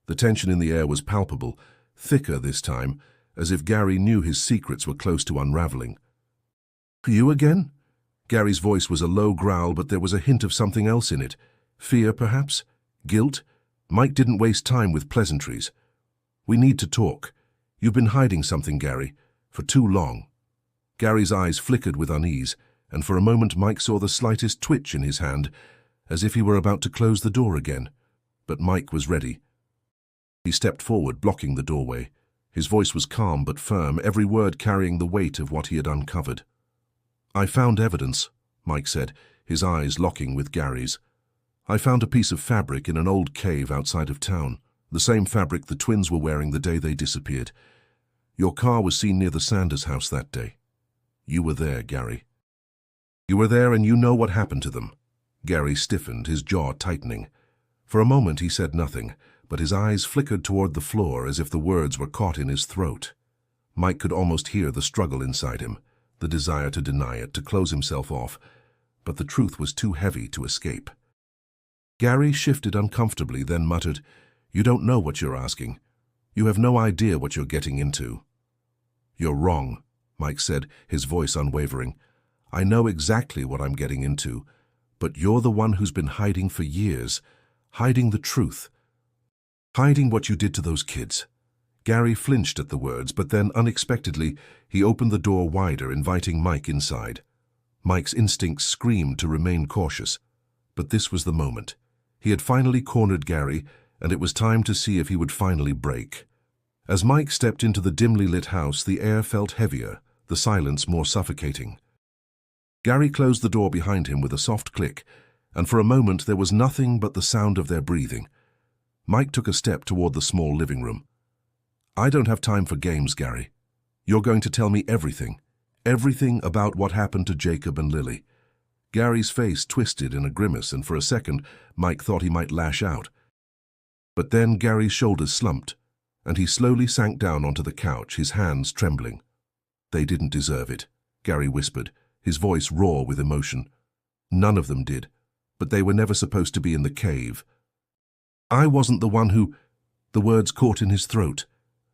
The tension in the air was palpable, thicker this time, as if Gary knew his secrets were close to unraveling. "You again?" Gary's voice was a low growl, but there was a hint of something else in it. Fear, perhaps? Guilt? Mike didn't waste time with pleasantries. "We need to talk. You've been hiding something, Gary, for too long." Gary's eyes flickered with unease, and for a moment Mike saw the slightest twitch in his hand, as if he were about to close the door again. But Mike was ready. He stepped forward, blocking the doorway. His voice was calm but firm, every word carrying the weight of what he had uncovered. "I found evidence," Mike said, his eyes locking with Gary's. "I found a piece of fabric in an old cave outside of town, the same fabric the twins were wearing the day they disappeared. Your car was seen near the Sanders house that day. You were there, Gary. You were there and you know what happened to them." Gary stiffened, his jaw tightening. For a moment he said nothing, but his eyes flickered toward the floor as if the words were caught in his throat. Mike could almost hear the struggle inside him, the desire to deny it, to close himself off, but the truth was too heavy to escape. Gary shifted uncomfortably, then muttered, "You don't know what you're asking. You have no idea what you're getting into." "You're wrong," Mike said, his voice unwavering. "I know exactly what I'm getting into, but you're the one who's been hiding for years, hiding the truth, hiding what you did to those kids." Gary flinched at the words, but then, unexpectedly, he opened the door wider, inviting Mike inside. Mike's instincts screamed to remain cautious, but this was the moment. He had finally cornered Gary, and it was time to see if he would finally break. As Mike stepped into the dimly lit house, the air felt heavier, the silence more suffocating. Gary closed the door behind him with a soft click, and for a moment there was nothing but the sound of their breathing. Mike took a step toward the small living room. "I don't have time for games, Gary. You're going to tell me everything. Everything about what happened to Jacob and Lily." Gary's face twisted in a grimace, and for a second Mike thought he might lash out. But then Gary's shoulders slumped, and he slowly sank down onto the couch, his hands trembling. "They didn't deserve it," Gary whispered, his voice raw with emotion. "None of them did, but they were never supposed to be in the cave. I wasn't the one who—" The words caught in his throat,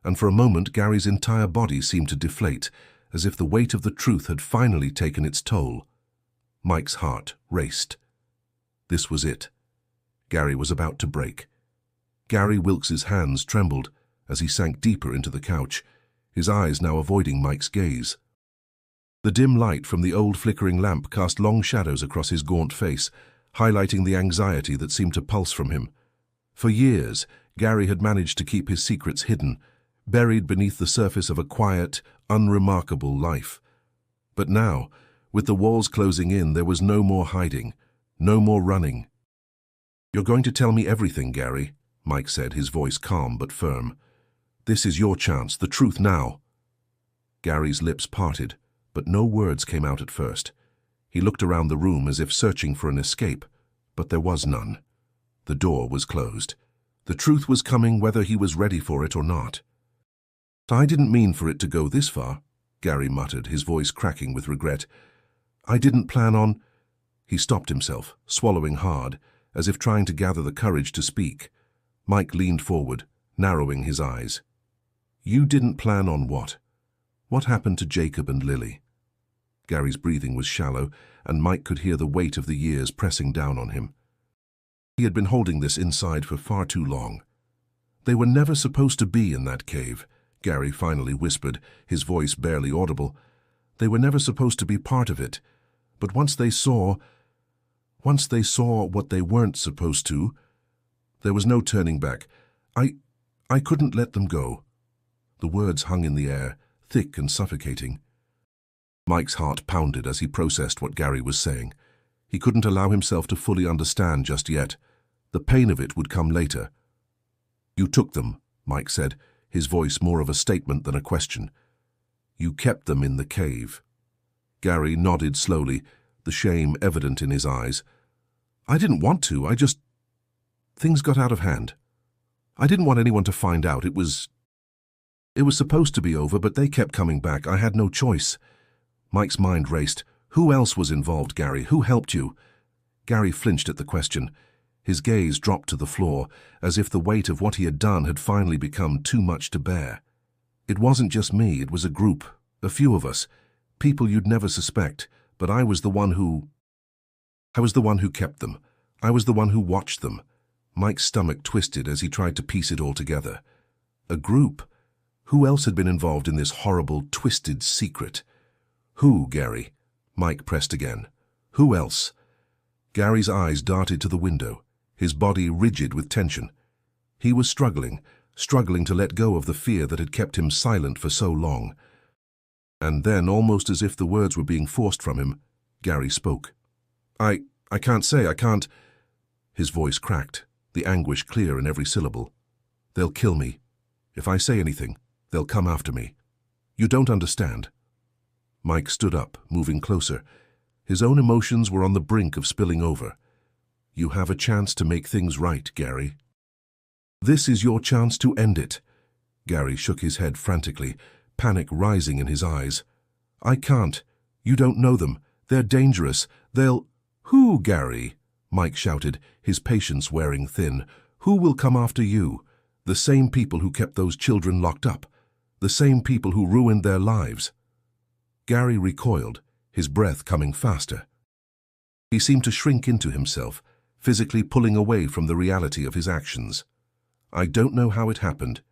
and for a moment Gary's entire body seemed to deflate, as if the weight of the truth had finally taken its toll. Mike's heart raced. This was it. Gary was about to break. Gary Wilkes's hands trembled as he sank deeper into the couch, his eyes now avoiding Mike's gaze. The dim light from the old flickering lamp cast long shadows across his gaunt face, highlighting the anxiety that seemed to pulse from him. For years, Gary had managed to keep his secrets hidden, buried beneath the surface of a quiet, unremarkable life. But now, with the walls closing in, there was no more hiding, no more running. "You're going to tell me everything, Gary," Mike said, his voice calm but firm. "This is your chance, the truth now." Gary's lips parted, but no words came out at first. He looked around the room as if searching for an escape, but there was none. The door was closed. The truth was coming whether he was ready for it or not. "I didn't mean for it to go this far," Gary muttered, his voice cracking with regret. "I didn't plan on—" He stopped himself, swallowing hard, as if trying to gather the courage to speak. Mike leaned forward, narrowing his eyes. "You didn't plan on what? What happened to Jacob and Lily?" Gary's breathing was shallow, and Mike could hear the weight of the years pressing down on him. He had been holding this inside for far too long. "They were never supposed to be in that cave," Gary finally whispered, his voice barely audible. "They were never supposed to be part of it. But once they saw what they weren't supposed to, there was no turning back. I couldn't let them go." The words hung in the air, thick and suffocating. Mike's heart pounded as he processed what Gary was saying. He couldn't allow himself to fully understand just yet. The pain of it would come later. "You took them," Mike said, his voice more of a statement than a question. "You kept them in the cave." Gary nodded slowly, the shame evident in his eyes. "I didn't want to, things got out of hand. I didn't want anyone to find out. It was supposed to be over, but they kept coming back. I had no choice." Mike's mind raced. "Who else was involved, Gary? Who helped you?" Gary flinched at the question. His gaze dropped to the floor, as if the weight of what he had done had finally become too much to bear. "It wasn't just me, it was a group, a few of us, people you'd never suspect, but I was the one who kept them. I was the one who watched them." Mike's stomach twisted as he tried to piece it all together. A group? Who else had been involved in this horrible, twisted secret? "Who, Gary?" Mike pressed again. "Who else?" Gary's eyes darted to the window, his body rigid with tension. He was struggling to let go of the fear that had kept him silent for so long. And then, almost as if the words were being forced from him, Gary spoke. I can't say, I can't—" His voice cracked, the anguish clear in every syllable. "They'll kill me. If I say anything, they'll come after me. You don't understand." Mike stood up, moving closer. His own emotions were on the brink of spilling over. "You have a chance to make things right, Gary. This is your chance to end it." Gary shook his head frantically, panic rising in his eyes. "I can't. You don't know them. They're dangerous. They'll—" "Who, Gary?" Mike shouted, his patience wearing thin. "Who will come after you? The same people who kept those children locked up. The same people who ruined their lives." Gary recoiled, his breath coming faster. He seemed to shrink into himself, physically pulling away from the reality of his actions. "I don't know how it happened.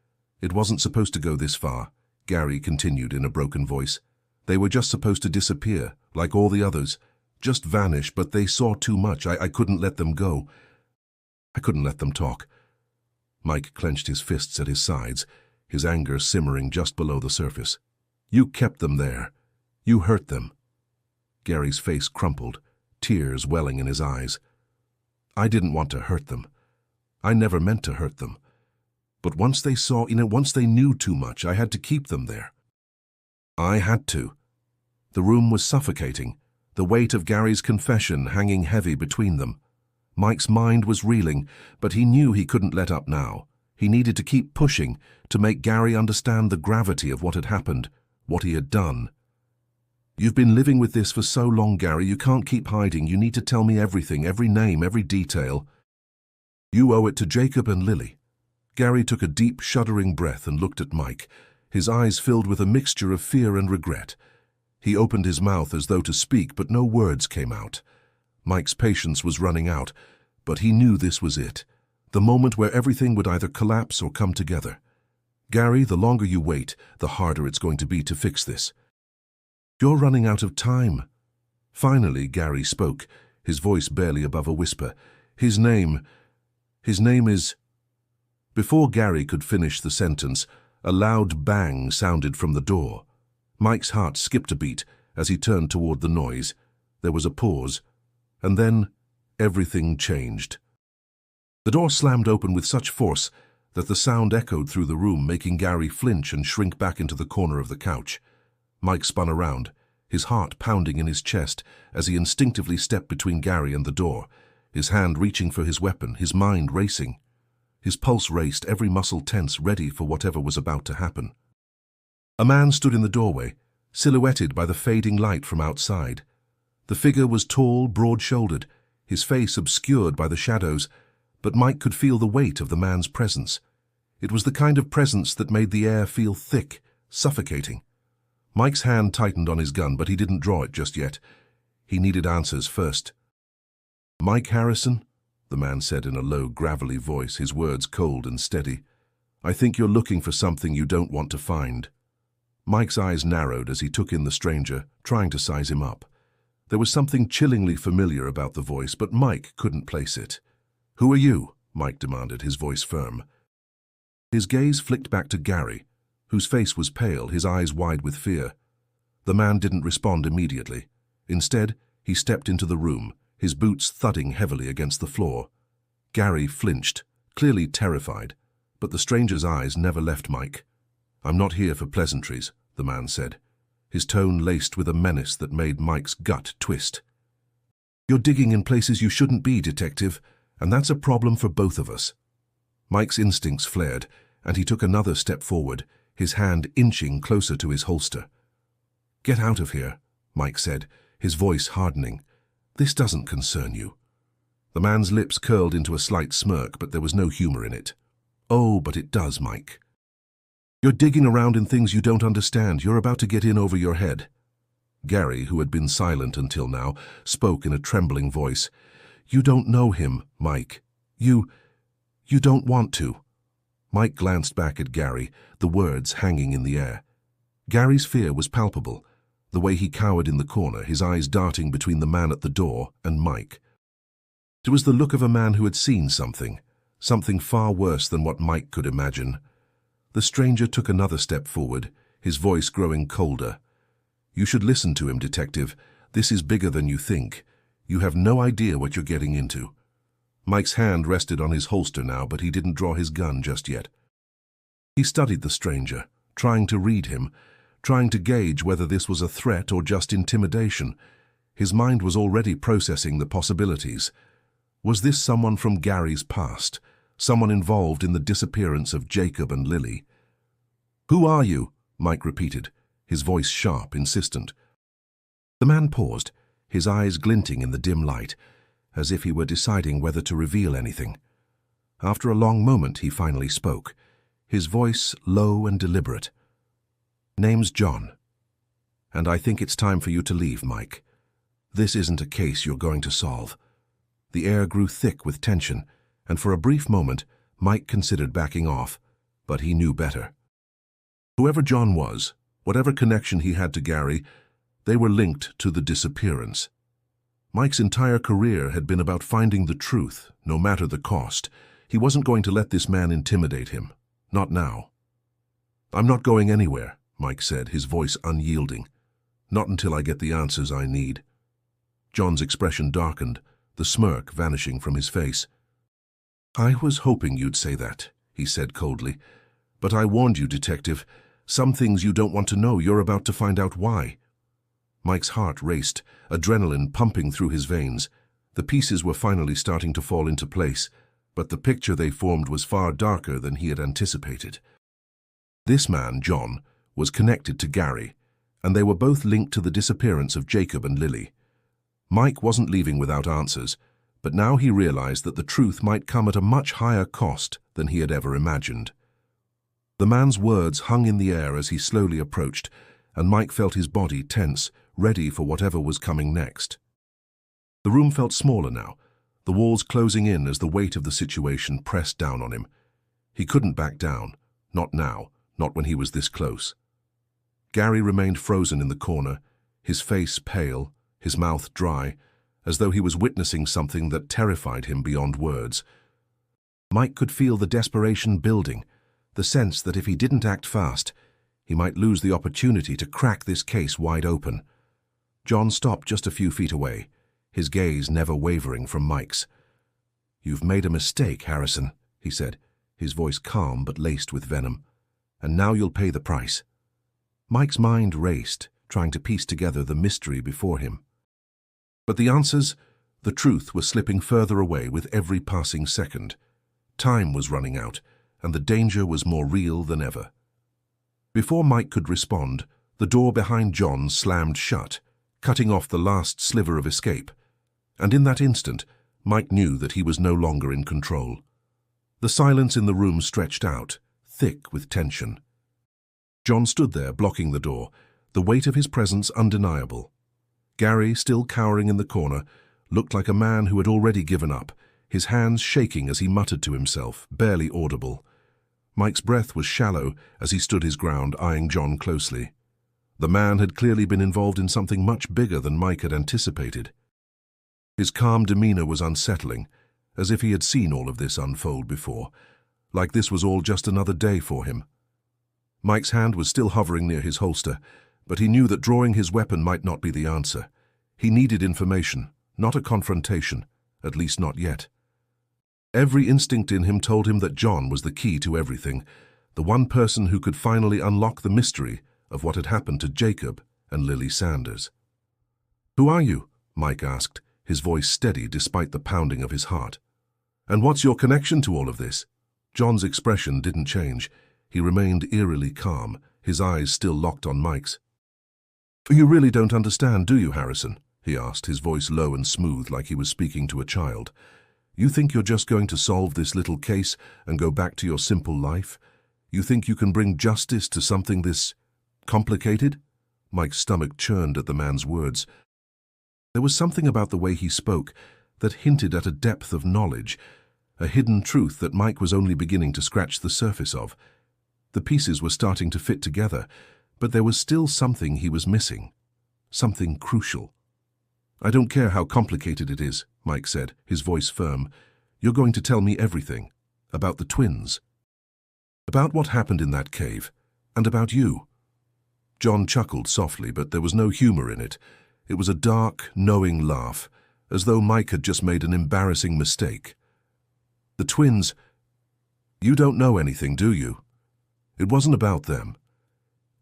It wasn't supposed to go this far," Gary continued in a broken voice. They were just supposed to disappear, like all the others. Just vanish, but they saw too much. I couldn't let them go. I couldn't let them talk. Mike clenched his fists at his sides, his anger simmering just below the surface. You kept them there. You hurt them. Gary's face crumpled, tears welling in his eyes. I didn't want to hurt them. I never meant to hurt them. But once they saw, once they knew too much, I had to keep them there. I had to. The room was suffocating, the weight of Gary's confession hanging heavy between them. Mike's mind was reeling, but he knew he couldn't let up now. He needed to keep pushing to make Gary understand the gravity of what had happened, what he had done. You've been living with this for so long, Gary. You can't keep hiding. You need to tell me everything, every name, every detail. You owe it to Jacob and Lily. Gary took a deep, shuddering breath and looked at Mike, his eyes filled with a mixture of fear and regret. He opened his mouth as though to speak, but no words came out. Mike's patience was running out, but he knew this was it, the moment where everything would either collapse or come together. Gary, the longer you wait, the harder it's going to be to fix this. You're running out of time. Finally, Gary spoke, his voice barely above a whisper. His name is... Before Gary could finish the sentence, a loud bang sounded from the door. Mike's heart skipped a beat as he turned toward the noise. There was a pause, and then everything changed. The door slammed open with such force that the sound echoed through the room, making Gary flinch and shrink back into the corner of the couch. Mike spun around, his heart pounding in his chest as he instinctively stepped between Gary and the door, his hand reaching for his weapon, his mind racing. His pulse raced, every muscle tense, ready for whatever was about to happen. A man stood in the doorway, silhouetted by the fading light from outside. The figure was tall, broad-shouldered, his face obscured by the shadows, but Mike could feel the weight of the man's presence. It was the kind of presence that made the air feel thick, suffocating. Mike's hand tightened on his gun, but he didn't draw it just yet. He needed answers first. "Mike Harrison?" the man said in a low, gravelly voice, his words cold and steady. "I think you're looking for something you don't want to find." Mike's eyes narrowed as he took in the stranger, trying to size him up. There was something chillingly familiar about the voice, but Mike couldn't place it. "Who are you?" Mike demanded, his voice firm. His gaze flicked back to Gary, whose face was pale, his eyes wide with fear. The man didn't respond immediately. Instead, he stepped into the room, his boots thudding heavily against the floor. Gary flinched, clearly terrified, but the stranger's eyes never left Mike. "I'm not here for pleasantries," the man said, his tone laced with a menace that made Mike's gut twist. "You're digging in places you shouldn't be, Detective, and that's a problem for both of us." Mike's instincts flared, and he took another step forward, his hand inching closer to his holster. "Get out of here," Mike said, his voice hardening. "This doesn't concern you." The man's lips curled into a slight smirk, but there was no humor in it. "Oh, but it does, Mike. You're digging around in things you don't understand. You're about to get in over your head." Gary, who had been silent until now, spoke in a trembling voice. "You don't know him, Mike. You don't want to." Mike glanced back at Gary, the words hanging in the air. Gary's fear was palpable, the way he cowered in the corner, his eyes darting between the man at the door and Mike. It was the look of a man who had seen something far worse than what Mike could imagine. The stranger took another step forward, his voice growing colder. "You should listen to him, Detective. This is bigger than you think. You have no idea what you're getting into." Mike's hand rested on his holster now, but he didn't draw his gun just yet. He studied the stranger, trying to read him, trying to gauge whether this was a threat or just intimidation. His mind was already processing the possibilities. Was this someone from Gary's past, someone involved in the disappearance of Jacob and Lily? "Who are you?" Mike repeated, his voice sharp, insistent. The man paused, his eyes glinting in the dim light, as if he were deciding whether to reveal anything. After a long moment, he finally spoke, his voice low and deliberate. "Name's John, and I think it's time for you to leave, Mike. This isn't a case you're going to solve." The air grew thick with tension, and for a brief moment, Mike considered backing off, but he knew better. Whoever John was, Whatever connection he had to Gary, they were linked to the disappearance. Mike's entire career had been about finding the truth, no matter the cost. He wasn't going to let this man intimidate him. Not now. "I'm not going anywhere," Mike said, his voice unyielding. "Not until I get the answers I need." John's expression darkened, the smirk vanishing from his face. "I was hoping you'd say that," he said coldly. "But I warned you, Detective. Some things you don't want to know. You're about to find out why." Mike's heart raced, adrenaline pumping through his veins. The pieces were finally starting to fall into place, but the picture they formed was far darker than he had anticipated. This man, John, was connected to Gary, and they were both linked to the disappearance of Jacob and Lily. Mike wasn't leaving without answers, but now he realized that the truth might come at a much higher cost than he had ever imagined. The man's words hung in the air as he slowly approached, and Mike felt his body tense, ready for whatever was coming next. The room felt smaller now, the walls closing in as the weight of the situation pressed down on him. He couldn't back down, not now, not when he was this close. Gary remained frozen in the corner, his face pale, his mouth dry, as though he was witnessing something that terrified him beyond words. Mike could feel the desperation building, the sense that if he didn't act fast, he might lose the opportunity to crack this case wide open. John stopped just a few feet away, his gaze never wavering from Mike's. "You've made a mistake, Harrison," he said, his voice calm but laced with venom. "And now you'll pay the price." Mike's mind raced, trying to piece together the mystery before him. But the answers, the truth, was slipping further away with every passing second. Time was running out, and the danger was more real than ever. Before Mike could respond, the door behind John slammed shut, cutting off the last sliver of escape. And in that instant, Mike knew that he was no longer in control. The silence in the room stretched out, thick with tension. John stood there, blocking the door, the weight of his presence undeniable. Gary, still cowering in the corner, looked like a man who had already given up, his hands shaking as he muttered to himself, barely audible. Mike's breath was shallow as he stood his ground, eyeing John closely. The man had clearly been involved in something much bigger than Mike had anticipated. His calm demeanor was unsettling, as if he had seen all of this unfold before, like this was all just another day for him. Mike's hand was still hovering near his holster, but he knew that drawing his weapon might not be the answer. He needed information, not a confrontation, at least not yet. Every instinct in him told him that John was the key to everything, the one person who could finally unlock the mystery of what had happened to Jacob and Lily Sanders. "Who are you?" Mike asked, his voice steady despite the pounding of his heart. "And what's your connection to all of this?" John's expression didn't change. He remained eerily calm, his eyes still locked on Mike's. "You really don't understand, do you, Harrison?" he asked, his voice low and smooth like he was speaking to a child. "You think you're just going to solve this little case and go back to your simple life? You think you can bring justice to something this complicated?" Mike's stomach churned at the man's words. There was something about the way he spoke that hinted at a depth of knowledge, a hidden truth that Mike was only beginning to scratch the surface of. The pieces were starting to fit together, but there was still something he was missing, something crucial. "I don't care how complicated it is," Mike said, his voice firm. "You're going to tell me everything, about the twins, about what happened in that cave, and about you." John chuckled softly, but there was no humor in it. It was a dark, knowing laugh, as though Mike had just made an embarrassing mistake. "The twins, you don't know anything, do you? It wasn't about them.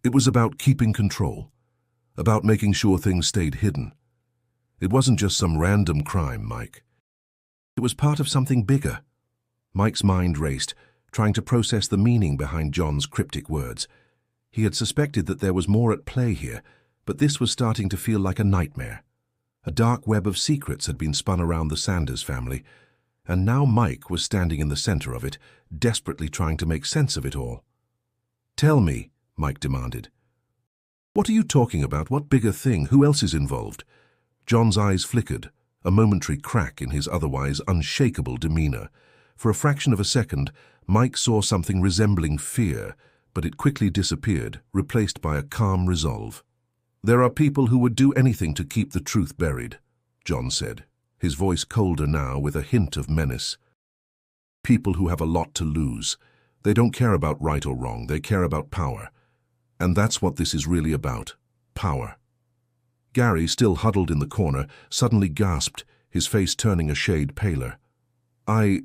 It was about keeping control, about making sure things stayed hidden. It wasn't just some random crime, Mike. It was part of something bigger." Mike's mind raced, trying to process the meaning behind John's cryptic words. He had suspected that there was more at play here, but this was starting to feel like a nightmare. A dark web of secrets had been spun around the Sanders family, and now Mike was standing in the center of it, desperately trying to make sense of it all. "Tell me," Mike demanded. "What are you talking about? What bigger thing? Who else is involved?" John's eyes flickered, a momentary crack in his otherwise unshakable demeanor. For a fraction of a second, Mike saw something resembling fear, but it quickly disappeared, replaced by a calm resolve. "There are people who would do anything to keep the truth buried," John said, his voice colder now with a hint of menace. "People who have a lot to lose. They don't care about right or wrong, they care about power. And that's what this is really about. Power." Gary, still huddled in the corner, suddenly gasped, his face turning a shade paler. I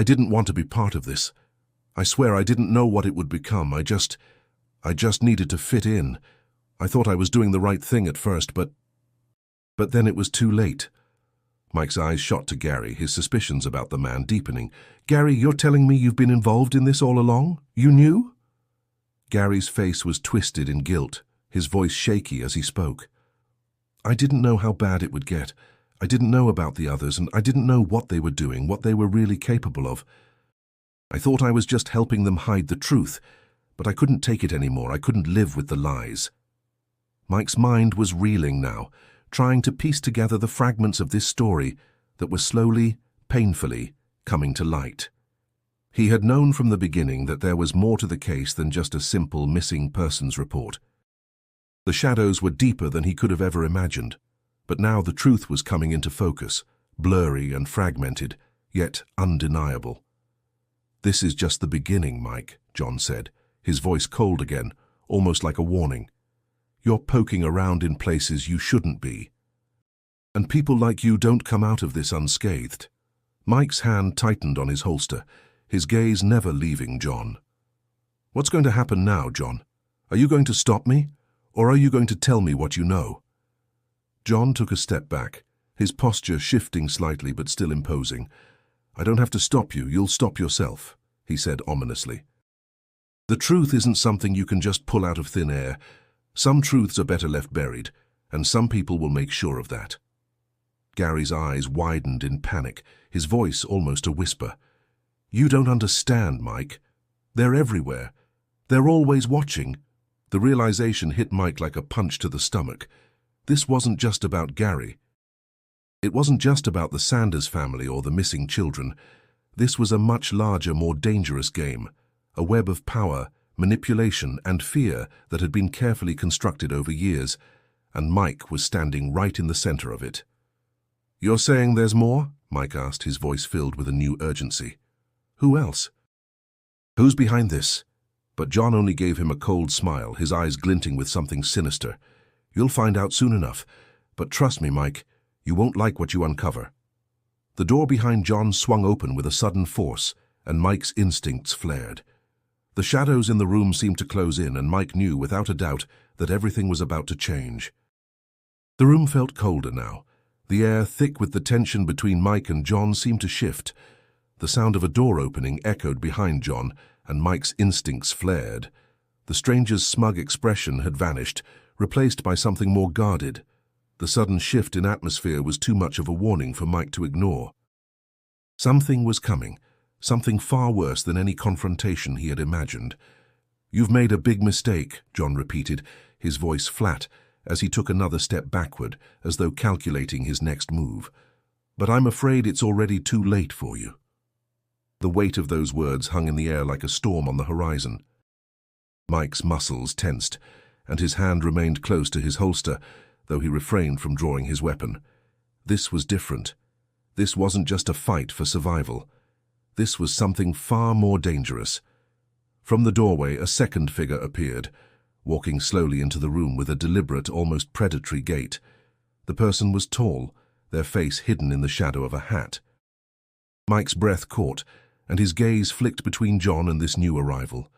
didn't want to be part of this. I swear I didn't know what it would become. I just needed to fit in. I thought I was doing the right thing at first, but then it was too late." Mike's eyes shot to Gary, his suspicions about the man deepening. "Gary, you're telling me you've been involved in this all along? You knew?" Gary's face was twisted in guilt, his voice shaky as he spoke. "I didn't know how bad it would get. I didn't know about the others, and I didn't know what they were doing, what they were really capable of. I thought I was just helping them hide the truth, but I couldn't take it anymore. I couldn't live with the lies." Mike's mind was reeling now, trying to piece together the fragments of this story that were slowly, painfully, coming to light. He had known from the beginning that there was more to the case than just a simple missing persons report. The shadows were deeper than he could have ever imagined, but now the truth was coming into focus, blurry and fragmented, yet undeniable. "This is just the beginning, Mike," John said, his voice cold again, almost like a warning. "You're poking around in places you shouldn't be. And people like you don't come out of this unscathed." Mike's hand tightened on his holster, his gaze never leaving John. "What's going to happen now, John? Are you going to stop me, or are you going to tell me what you know?" John took a step back, his posture shifting slightly but still imposing. "I don't have to stop you, you'll stop yourself," he said ominously. "The truth isn't something you can just pull out of thin air. Some truths are better left buried, and some people will make sure of that." Gary's eyes widened in panic, his voice almost a whisper. "You don't understand, Mike. They're everywhere. They're always watching." The realization hit Mike like a punch to the stomach. This wasn't just about Gary. It wasn't just about the Sanders family or the missing children. This was a much larger, more dangerous game, a web of power, manipulation, and fear that had been carefully constructed over years, and Mike was standing right in the center of it. "You're saying there's more?" Mike asked, his voice filled with a new urgency. "Who else? Who's behind this?" But John only gave him a cold smile, his eyes glinting with something sinister. "You'll find out soon enough, but trust me, Mike, you won't like what you uncover." The door behind John swung open with a sudden force, and Mike's instincts flared. The shadows in the room seemed to close in, and Mike knew without a doubt that everything was about to change. The room felt colder now. The air, thick with the tension between Mike and John, seemed to shift. The sound of a door opening echoed behind John, and Mike's instincts flared. The stranger's smug expression had vanished, replaced by something more guarded. The sudden shift in atmosphere was too much of a warning for Mike to ignore. Something was coming, something far worse than any confrontation he had imagined. "You've made a big mistake," John repeated, his voice flat, as he took another step backward, as though calculating his next move. "But I'm afraid it's already too late for you." The weight of those words hung in the air like a storm on the horizon. Mike's muscles tensed, and his hand remained close to his holster, though he refrained from drawing his weapon. This was different. This wasn't just a fight for survival. This was something far more dangerous. From the doorway, a second figure appeared, walking slowly into the room with a deliberate, almost predatory gait. The person was tall, their face hidden in the shadow of a hat. Mike's breath caught, and his gaze flicked between John and this new arrival.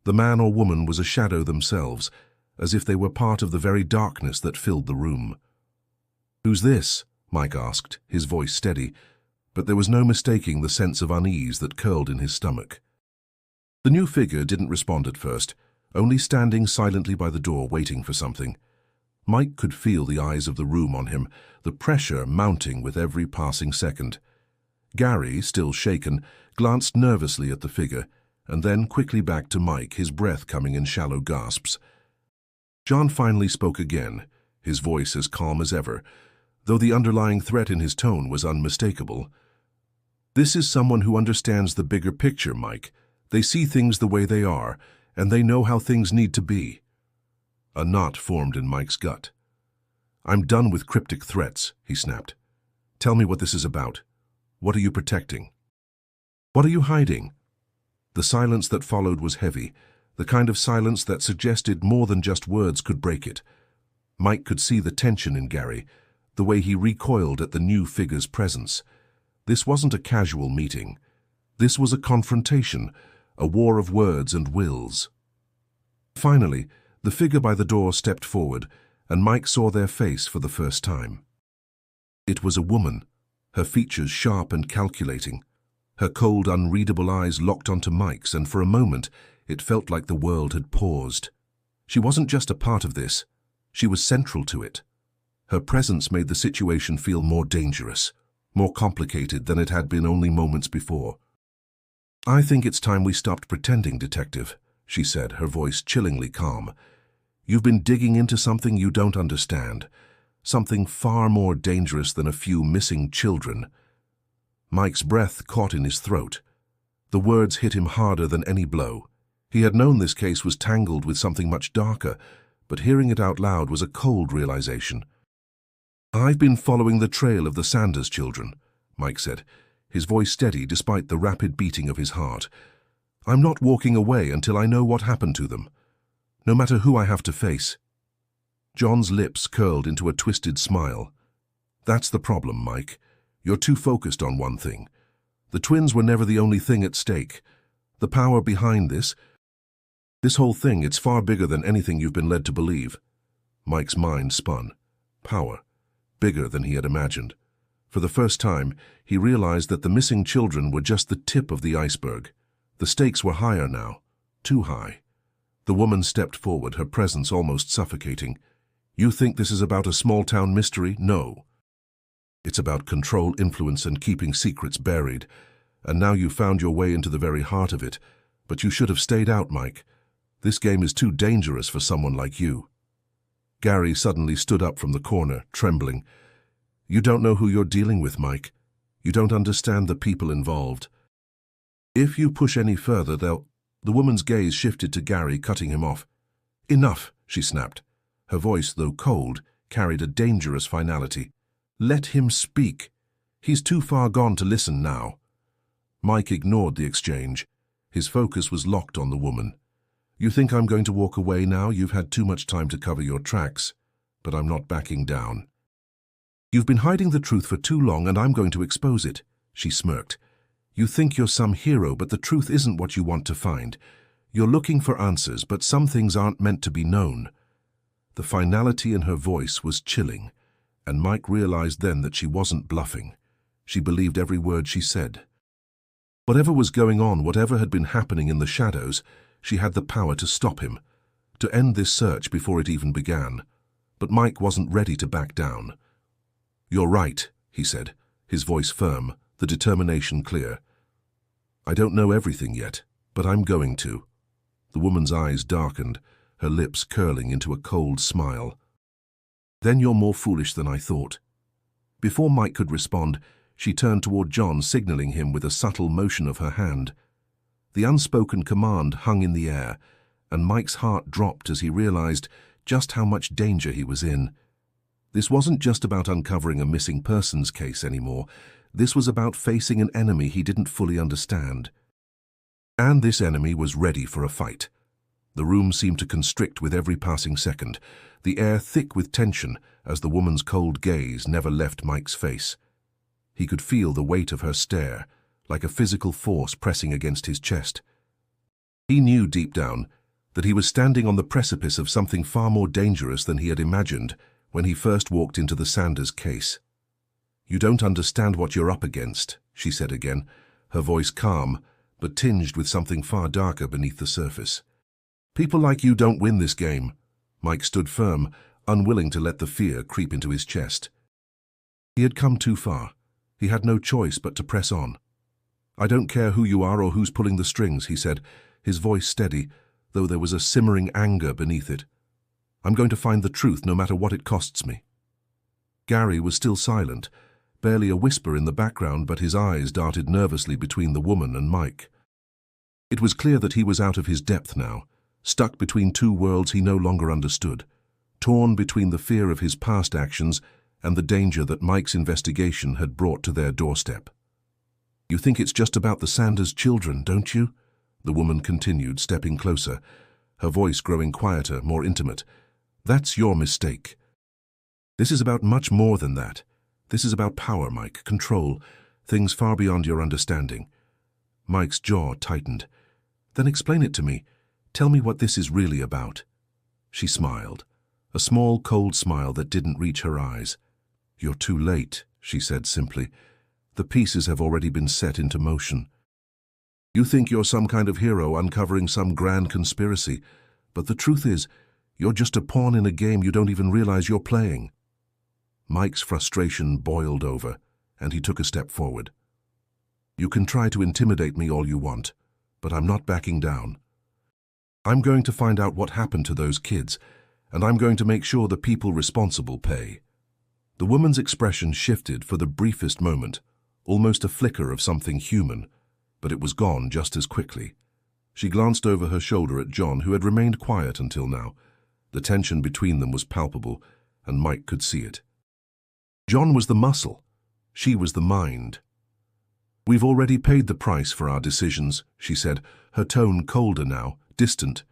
The man or woman was a shadow themselves, as if they were part of the very darkness that filled the room. "Who's this?" Mike asked, his voice steady, but there was no mistaking the sense of unease that curled in his stomach. The new figure didn't respond at first, only standing silently by the door waiting for something. Mike could feel the eyes of the room on him, the pressure mounting with every passing second. Gary, still shaken, glanced nervously at the figure, and then quickly back to Mike, his breath coming in shallow gasps. John finally spoke again, his voice as calm as ever, though the underlying threat in his tone was unmistakable. "This is someone who understands the bigger picture, Mike. They see things the way they are, and they know how things need to be. A knot formed in Mike's gut. "I'm done with cryptic threats," he snapped. "Tell me what this is about. What are you protecting? What are you hiding?" The silence that followed was heavy, the kind of silence that suggested more than just words could break it. Mike could see the tension in Gary, the way he recoiled at the new figure's presence. This wasn't a casual meeting. This was a confrontation, a war of words and wills. Finally, the figure by the door stepped forward, and Mike saw their face for the first time. It was a woman, her features sharp and calculating. Her cold, unreadable eyes locked onto Mike's, and for a moment, it felt like the world had paused. She wasn't just a part of this. She was central to it. Her presence made the situation feel more dangerous, more complicated than it had been only moments before. "I think it's time we stopped pretending, Detective," she said, her voice chillingly calm. "You've been digging into something you don't understand, something far more dangerous than a few missing children." Mike's breath caught in his throat. The words hit him harder than any blow. He had known this case was tangled with something much darker, but hearing it out loud was a cold realization. "I've been following the trail of the Sanders children," Mike said, his voice steady despite the rapid beating of his heart. "I'm not walking away until I know what happened to them, no matter who I have to face." John's lips curled into a twisted smile. "That's the problem, Mike. You're too focused on one thing. The twins were never the only thing at stake. The power behind this whole thing, it's far bigger than anything you've been led to believe." Mike's mind spun. Power. Bigger than he had imagined. For the first time, he realized that the missing children were just the tip of the iceberg. The stakes were higher now. Too high. The woman stepped forward, her presence almost suffocating. "You think this is about a small-town mystery? No. It's about control, influence, and keeping secrets buried. And now you've found your way into the very heart of it. But you should have stayed out, Mike. This game is too dangerous for someone like you." Gary suddenly stood up from the corner, trembling. "You don't know who you're dealing with, Mike. You don't understand the people involved. If you push any further, they'll—" The woman's gaze shifted to Gary, cutting him off. "Enough," she snapped. Her voice, though cold, carried a dangerous finality. "Let him speak. He's too far gone to listen now." Mike ignored the exchange. His focus was locked on the woman. "You think I'm going to walk away now? You've had too much time to cover your tracks. But I'm not backing down. You've been hiding the truth for too long, and I'm going to expose it," she smirked. "You think you're some hero, but the truth isn't what you want to find. You're looking for answers, but some things aren't meant to be known." The finality in her voice was chilling, and Mike realized then that she wasn't bluffing. She believed every word she said. Whatever was going on, whatever had been happening in the shadows, she had the power to stop him, to end this search before it even began. But Mike wasn't ready to back down. "You're right," he said, his voice firm, the determination clear. "I don't know everything yet, but I'm going to." The woman's eyes darkened, her lips curling into a cold smile. "Then you're more foolish than I thought." Before Mike could respond, she turned toward John, signaling him with a subtle motion of her hand. The unspoken command hung in the air, and Mike's heart dropped as he realized just how much danger he was in. This wasn't just about uncovering a missing persons case anymore. This was about facing an enemy he didn't fully understand. And this enemy was ready for a fight. The room seemed to constrict with every passing second, the air thick with tension as the woman's cold gaze never left Mike's face. He could feel the weight of her stare, like a physical force pressing against his chest. He knew deep down that he was standing on the precipice of something far more dangerous than he had imagined when he first walked into the Sanders case. "You don't understand what you're up against," she said again, her voice calm, but tinged with something far darker beneath the surface. "People like you don't win this game." Mike stood firm, unwilling to let the fear creep into his chest. He had come too far. He had no choice but to press on. "I don't care who you are or who's pulling the strings," he said, his voice steady, though there was a simmering anger beneath it. "I'm going to find the truth no matter what it costs me." Gary was still silent, barely a whisper in the background, but his eyes darted nervously between the woman and Mike. It was clear that he was out of his depth now, stuck between two worlds he no longer understood, torn between the fear of his past actions and the danger that Mike's investigation had brought to their doorstep. "You think it's just about the Sanders children, don't you?" The woman continued, stepping closer, her voice growing quieter, more intimate. "That's your mistake. This is about much more than that. This is about power, Mike, control, things far beyond your understanding." Mike's jaw tightened. "Then explain it to me. Tell me what this is really about." She smiled, a small, cold smile that didn't reach her eyes. "You're too late," she said simply. "The pieces have already been set into motion. You think you're some kind of hero uncovering some grand conspiracy, but the truth is, you're just a pawn in a game you don't even realize you're playing." Mike's frustration boiled over, and he took a step forward. "You can try to intimidate me all you want, but I'm not backing down. I'm going to find out what happened to those kids, and I'm going to make sure the people responsible pay." The woman's expression shifted for the briefest moment, almost a flicker of something human, but it was gone just as quickly. She glanced over her shoulder at John, who had remained quiet until now. The tension between them was palpable, and Mike could see it. John was the muscle. She was the mind. "We've already paid the price for our decisions," she said, her tone colder now, distant.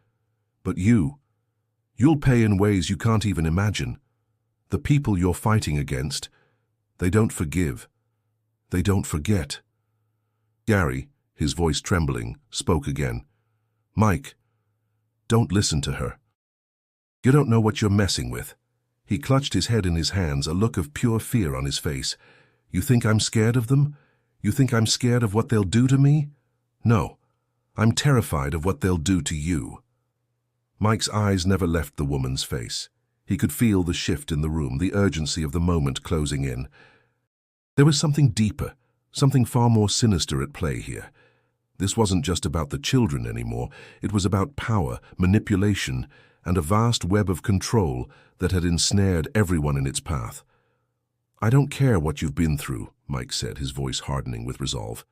"But you'll pay in ways you can't even imagine. The people you're fighting against, they don't forgive. They don't forget." Gary, his voice trembling, spoke again. "Mike, don't listen to her. You don't know what you're messing with." He clutched his head in his hands, a look of pure fear on his face. "You think I'm scared of them? You think I'm scared of what they'll do to me? No, I'm terrified of what they'll do to you." Mike's eyes never left the woman's face. He could feel the shift in the room, the urgency of the moment closing in. There was something deeper, something far more sinister at play here. This wasn't just about the children anymore. It was about power, manipulation, and a vast web of control that had ensnared everyone in its path. "I don't care what you've been through," Mike said, his voice hardening with resolve.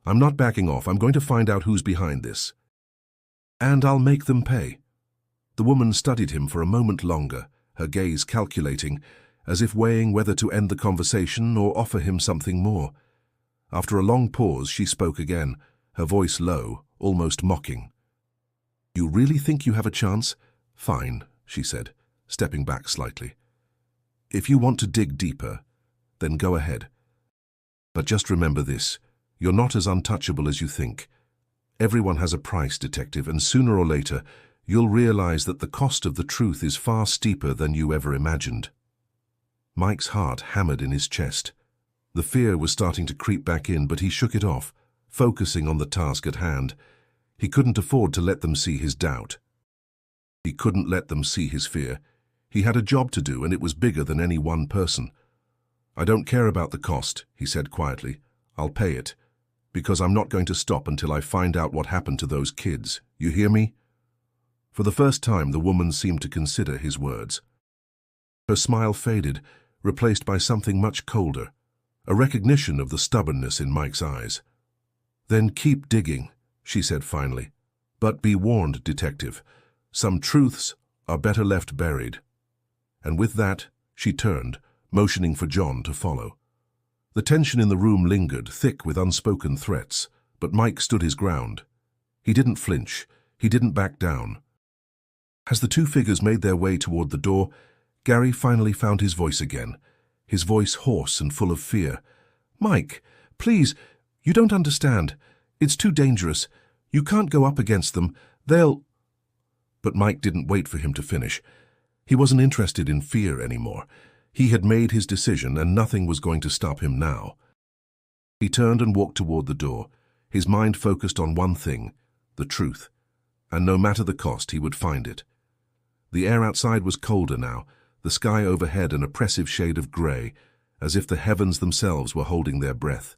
"I'm not backing off. I'm going to find out who's behind this. And I'll make them pay." The woman studied him for a moment longer, her gaze calculating, as if weighing whether to end the conversation or offer him something more. After a long pause, she spoke again, her voice low, almost mocking. "You really think you have a chance? Fine," she said, stepping back slightly. "If you want to dig deeper, then go ahead. But just remember this, you're not as untouchable as you think. Everyone has a price, detective, and sooner or later, you'll realize that the cost of the truth is far steeper than you ever imagined." Mike's heart hammered in his chest. The fear was starting to creep back in, but he shook it off, focusing on the task at hand. He couldn't afford to let them see his doubt. He couldn't let them see his fear. He had a job to do, and it was bigger than any one person. "I don't care about the cost," he said quietly. "I'll pay it, because I'm not going to stop until I find out what happened to those kids. You hear me?" For the first time, the woman seemed to consider his words. Her smile faded, replaced by something much colder, a recognition of the stubbornness in Mike's eyes. "Then keep digging," she said finally. "But be warned, detective, some truths are better left buried." And with that, she turned, motioning for John to follow. The tension in the room lingered, thick with unspoken threats, but Mike stood his ground. He didn't flinch. He didn't back down. As the two figures made their way toward the door, Gary finally found his voice again, his voice hoarse and full of fear. "Mike, please, you don't understand. It's too dangerous. You can't go up against them. They'll—" But Mike didn't wait for him to finish. He wasn't interested in fear anymore. He had made his decision, and nothing was going to stop him now. He turned and walked toward the door, his mind focused on one thing, the truth. And no matter the cost, he would find it. The air outside was colder now, the sky overhead an oppressive shade of grey, as if the heavens themselves were holding their breath.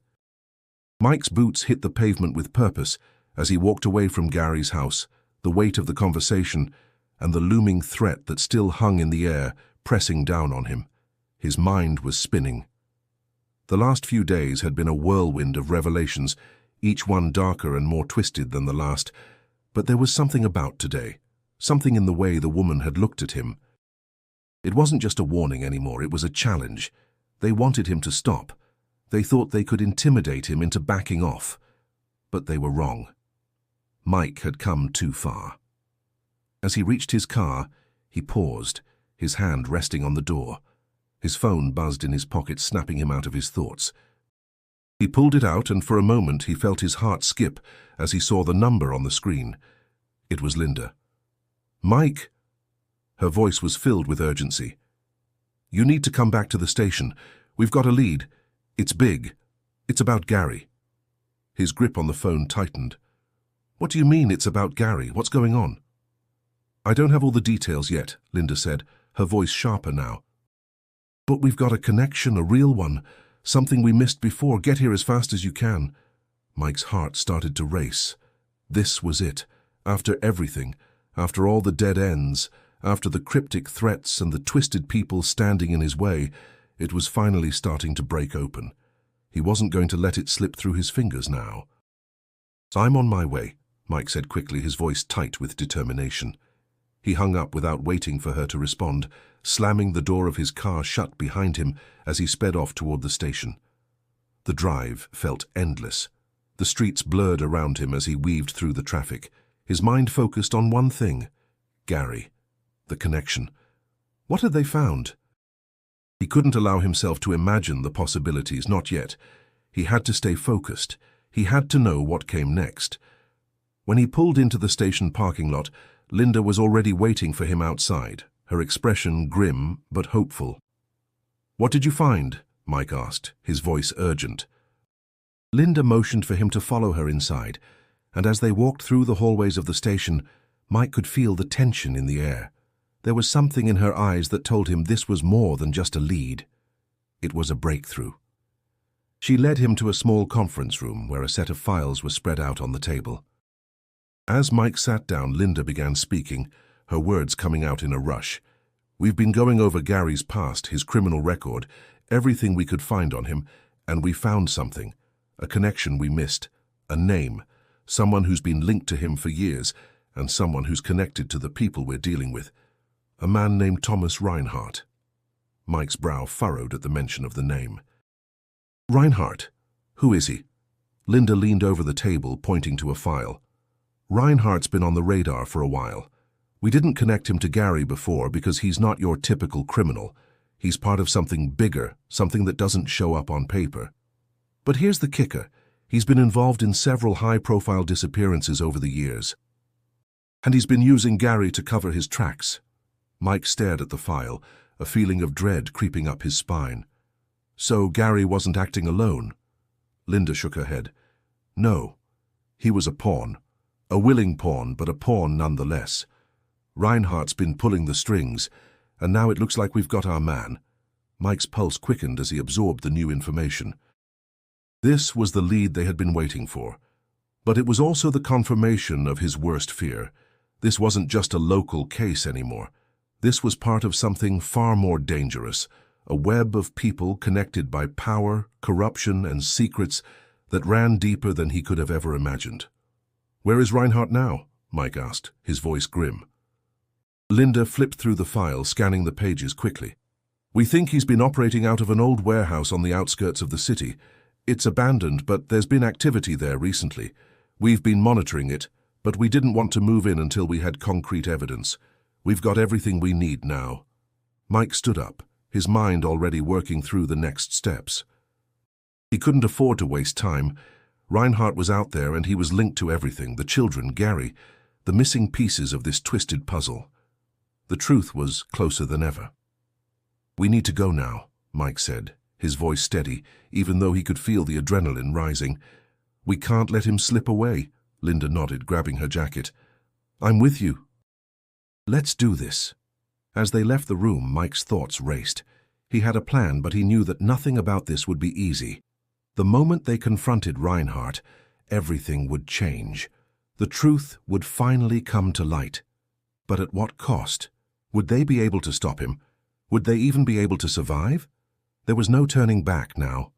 Mike's boots hit the pavement with purpose as he walked away from Gary's house, the weight of the conversation and the looming threat that still hung in the air, pressing down on him. His mind was spinning. The last few days had been a whirlwind of revelations, each one darker and more twisted than the last, but there was something about today, something in the way the woman had looked at him. It wasn't just a warning anymore, it was a challenge. They wanted him to stop. They thought they could intimidate him into backing off. But they were wrong. Mike had come too far. As he reached his car, he paused, his hand resting on the door. His phone buzzed in his pocket, snapping him out of his thoughts. He pulled it out, and for a moment he felt his heart skip as he saw the number on the screen. It was Linda. "Mike!" Her voice was filled with urgency. "You need to come back to the station. We've got a lead. It's big. It's about Gary." His grip on the phone tightened. "What do you mean it's about Gary? What's going on?" "I don't have all the details yet," Linda said, her voice sharper now. "But we've got a connection, a real one, something we missed before. Get here as fast as you can." Mike's heart started to race. This was it. After everything, after all the dead ends, after the cryptic threats and the twisted people standing in his way, it was finally starting to break open. He wasn't going to let it slip through his fingers now. "I'm on my way," Mike said quickly, his voice tight with determination. He hung up without waiting for her to respond, slamming the door of his car shut behind him as he sped off toward the station. The drive felt endless. The streets blurred around him as he weaved through the traffic, his mind focused on one thing: Gary. The connection. What had they found? He couldn't allow himself to imagine the possibilities, not yet. He had to stay focused. He had to know what came next. When he pulled into the station parking lot, Linda was already waiting for him outside, her expression grim but hopeful. "What did you find?" Mike asked, his voice urgent. Linda motioned for him to follow her inside, and as they walked through the hallways of the station, Mike could feel the tension in the air. There was something in her eyes that told him this was more than just a lead. It was a breakthrough. She led him to a small conference room where a set of files were spread out on the table. As Mike sat down, Linda began speaking, her words coming out in a rush. "We've been going over Gary's past, his criminal record, everything we could find on him, and we found something. A connection we missed. A name. Someone who's been linked to him for years, and someone who's connected to the people we're dealing with. A man named Thomas Reinhardt." Mike's brow furrowed at the mention of the name. "Reinhardt? Who is he?" Linda leaned over the table, pointing to a file. "Reinhardt's been on the radar for a while. We didn't connect him to Gary before because he's not your typical criminal. He's part of something bigger, something that doesn't show up on paper. But here's the kicker. He's been involved in several high-profile disappearances over the years. And he's been using Gary to cover his tracks." Mike stared at the file, a feeling of dread creeping up his spine. "So Gary wasn't acting alone?" Linda shook her head. "No. He was a pawn. A willing pawn, but a pawn nonetheless. Reinhardt's been pulling the strings, and now it looks like we've got our man." Mike's pulse quickened as he absorbed the new information. This was the lead they had been waiting for. But it was also the confirmation of his worst fear. This wasn't just a local case anymore. This was part of something far more dangerous, a web of people connected by power, corruption, and secrets that ran deeper than he could have ever imagined. "Where is Reinhardt now?" Mike asked, his voice grim. Linda flipped through the file, scanning the pages quickly. "We think he's been operating out of an old warehouse on the outskirts of the city. It's abandoned, but there's been activity there recently. We've been monitoring it, but we didn't want to move in until we had concrete evidence. We've got everything we need now." Mike stood up, his mind already working through the next steps. He couldn't afford to waste time. Reinhardt was out there and he was linked to everything: the children, Gary, the missing pieces of this twisted puzzle. The truth was closer than ever. "We need to go now," Mike said, his voice steady, even though he could feel the adrenaline rising. "We can't let him slip away," Linda nodded, grabbing her jacket. "I'm with you." "Let's do this." As they left the room, Mike's thoughts raced. He had a plan, but he knew that nothing about this would be easy. The moment they confronted Reinhardt, everything would change. The truth would finally come to light. But at what cost? Would they be able to stop him? Would they even be able to survive? There was no turning back now.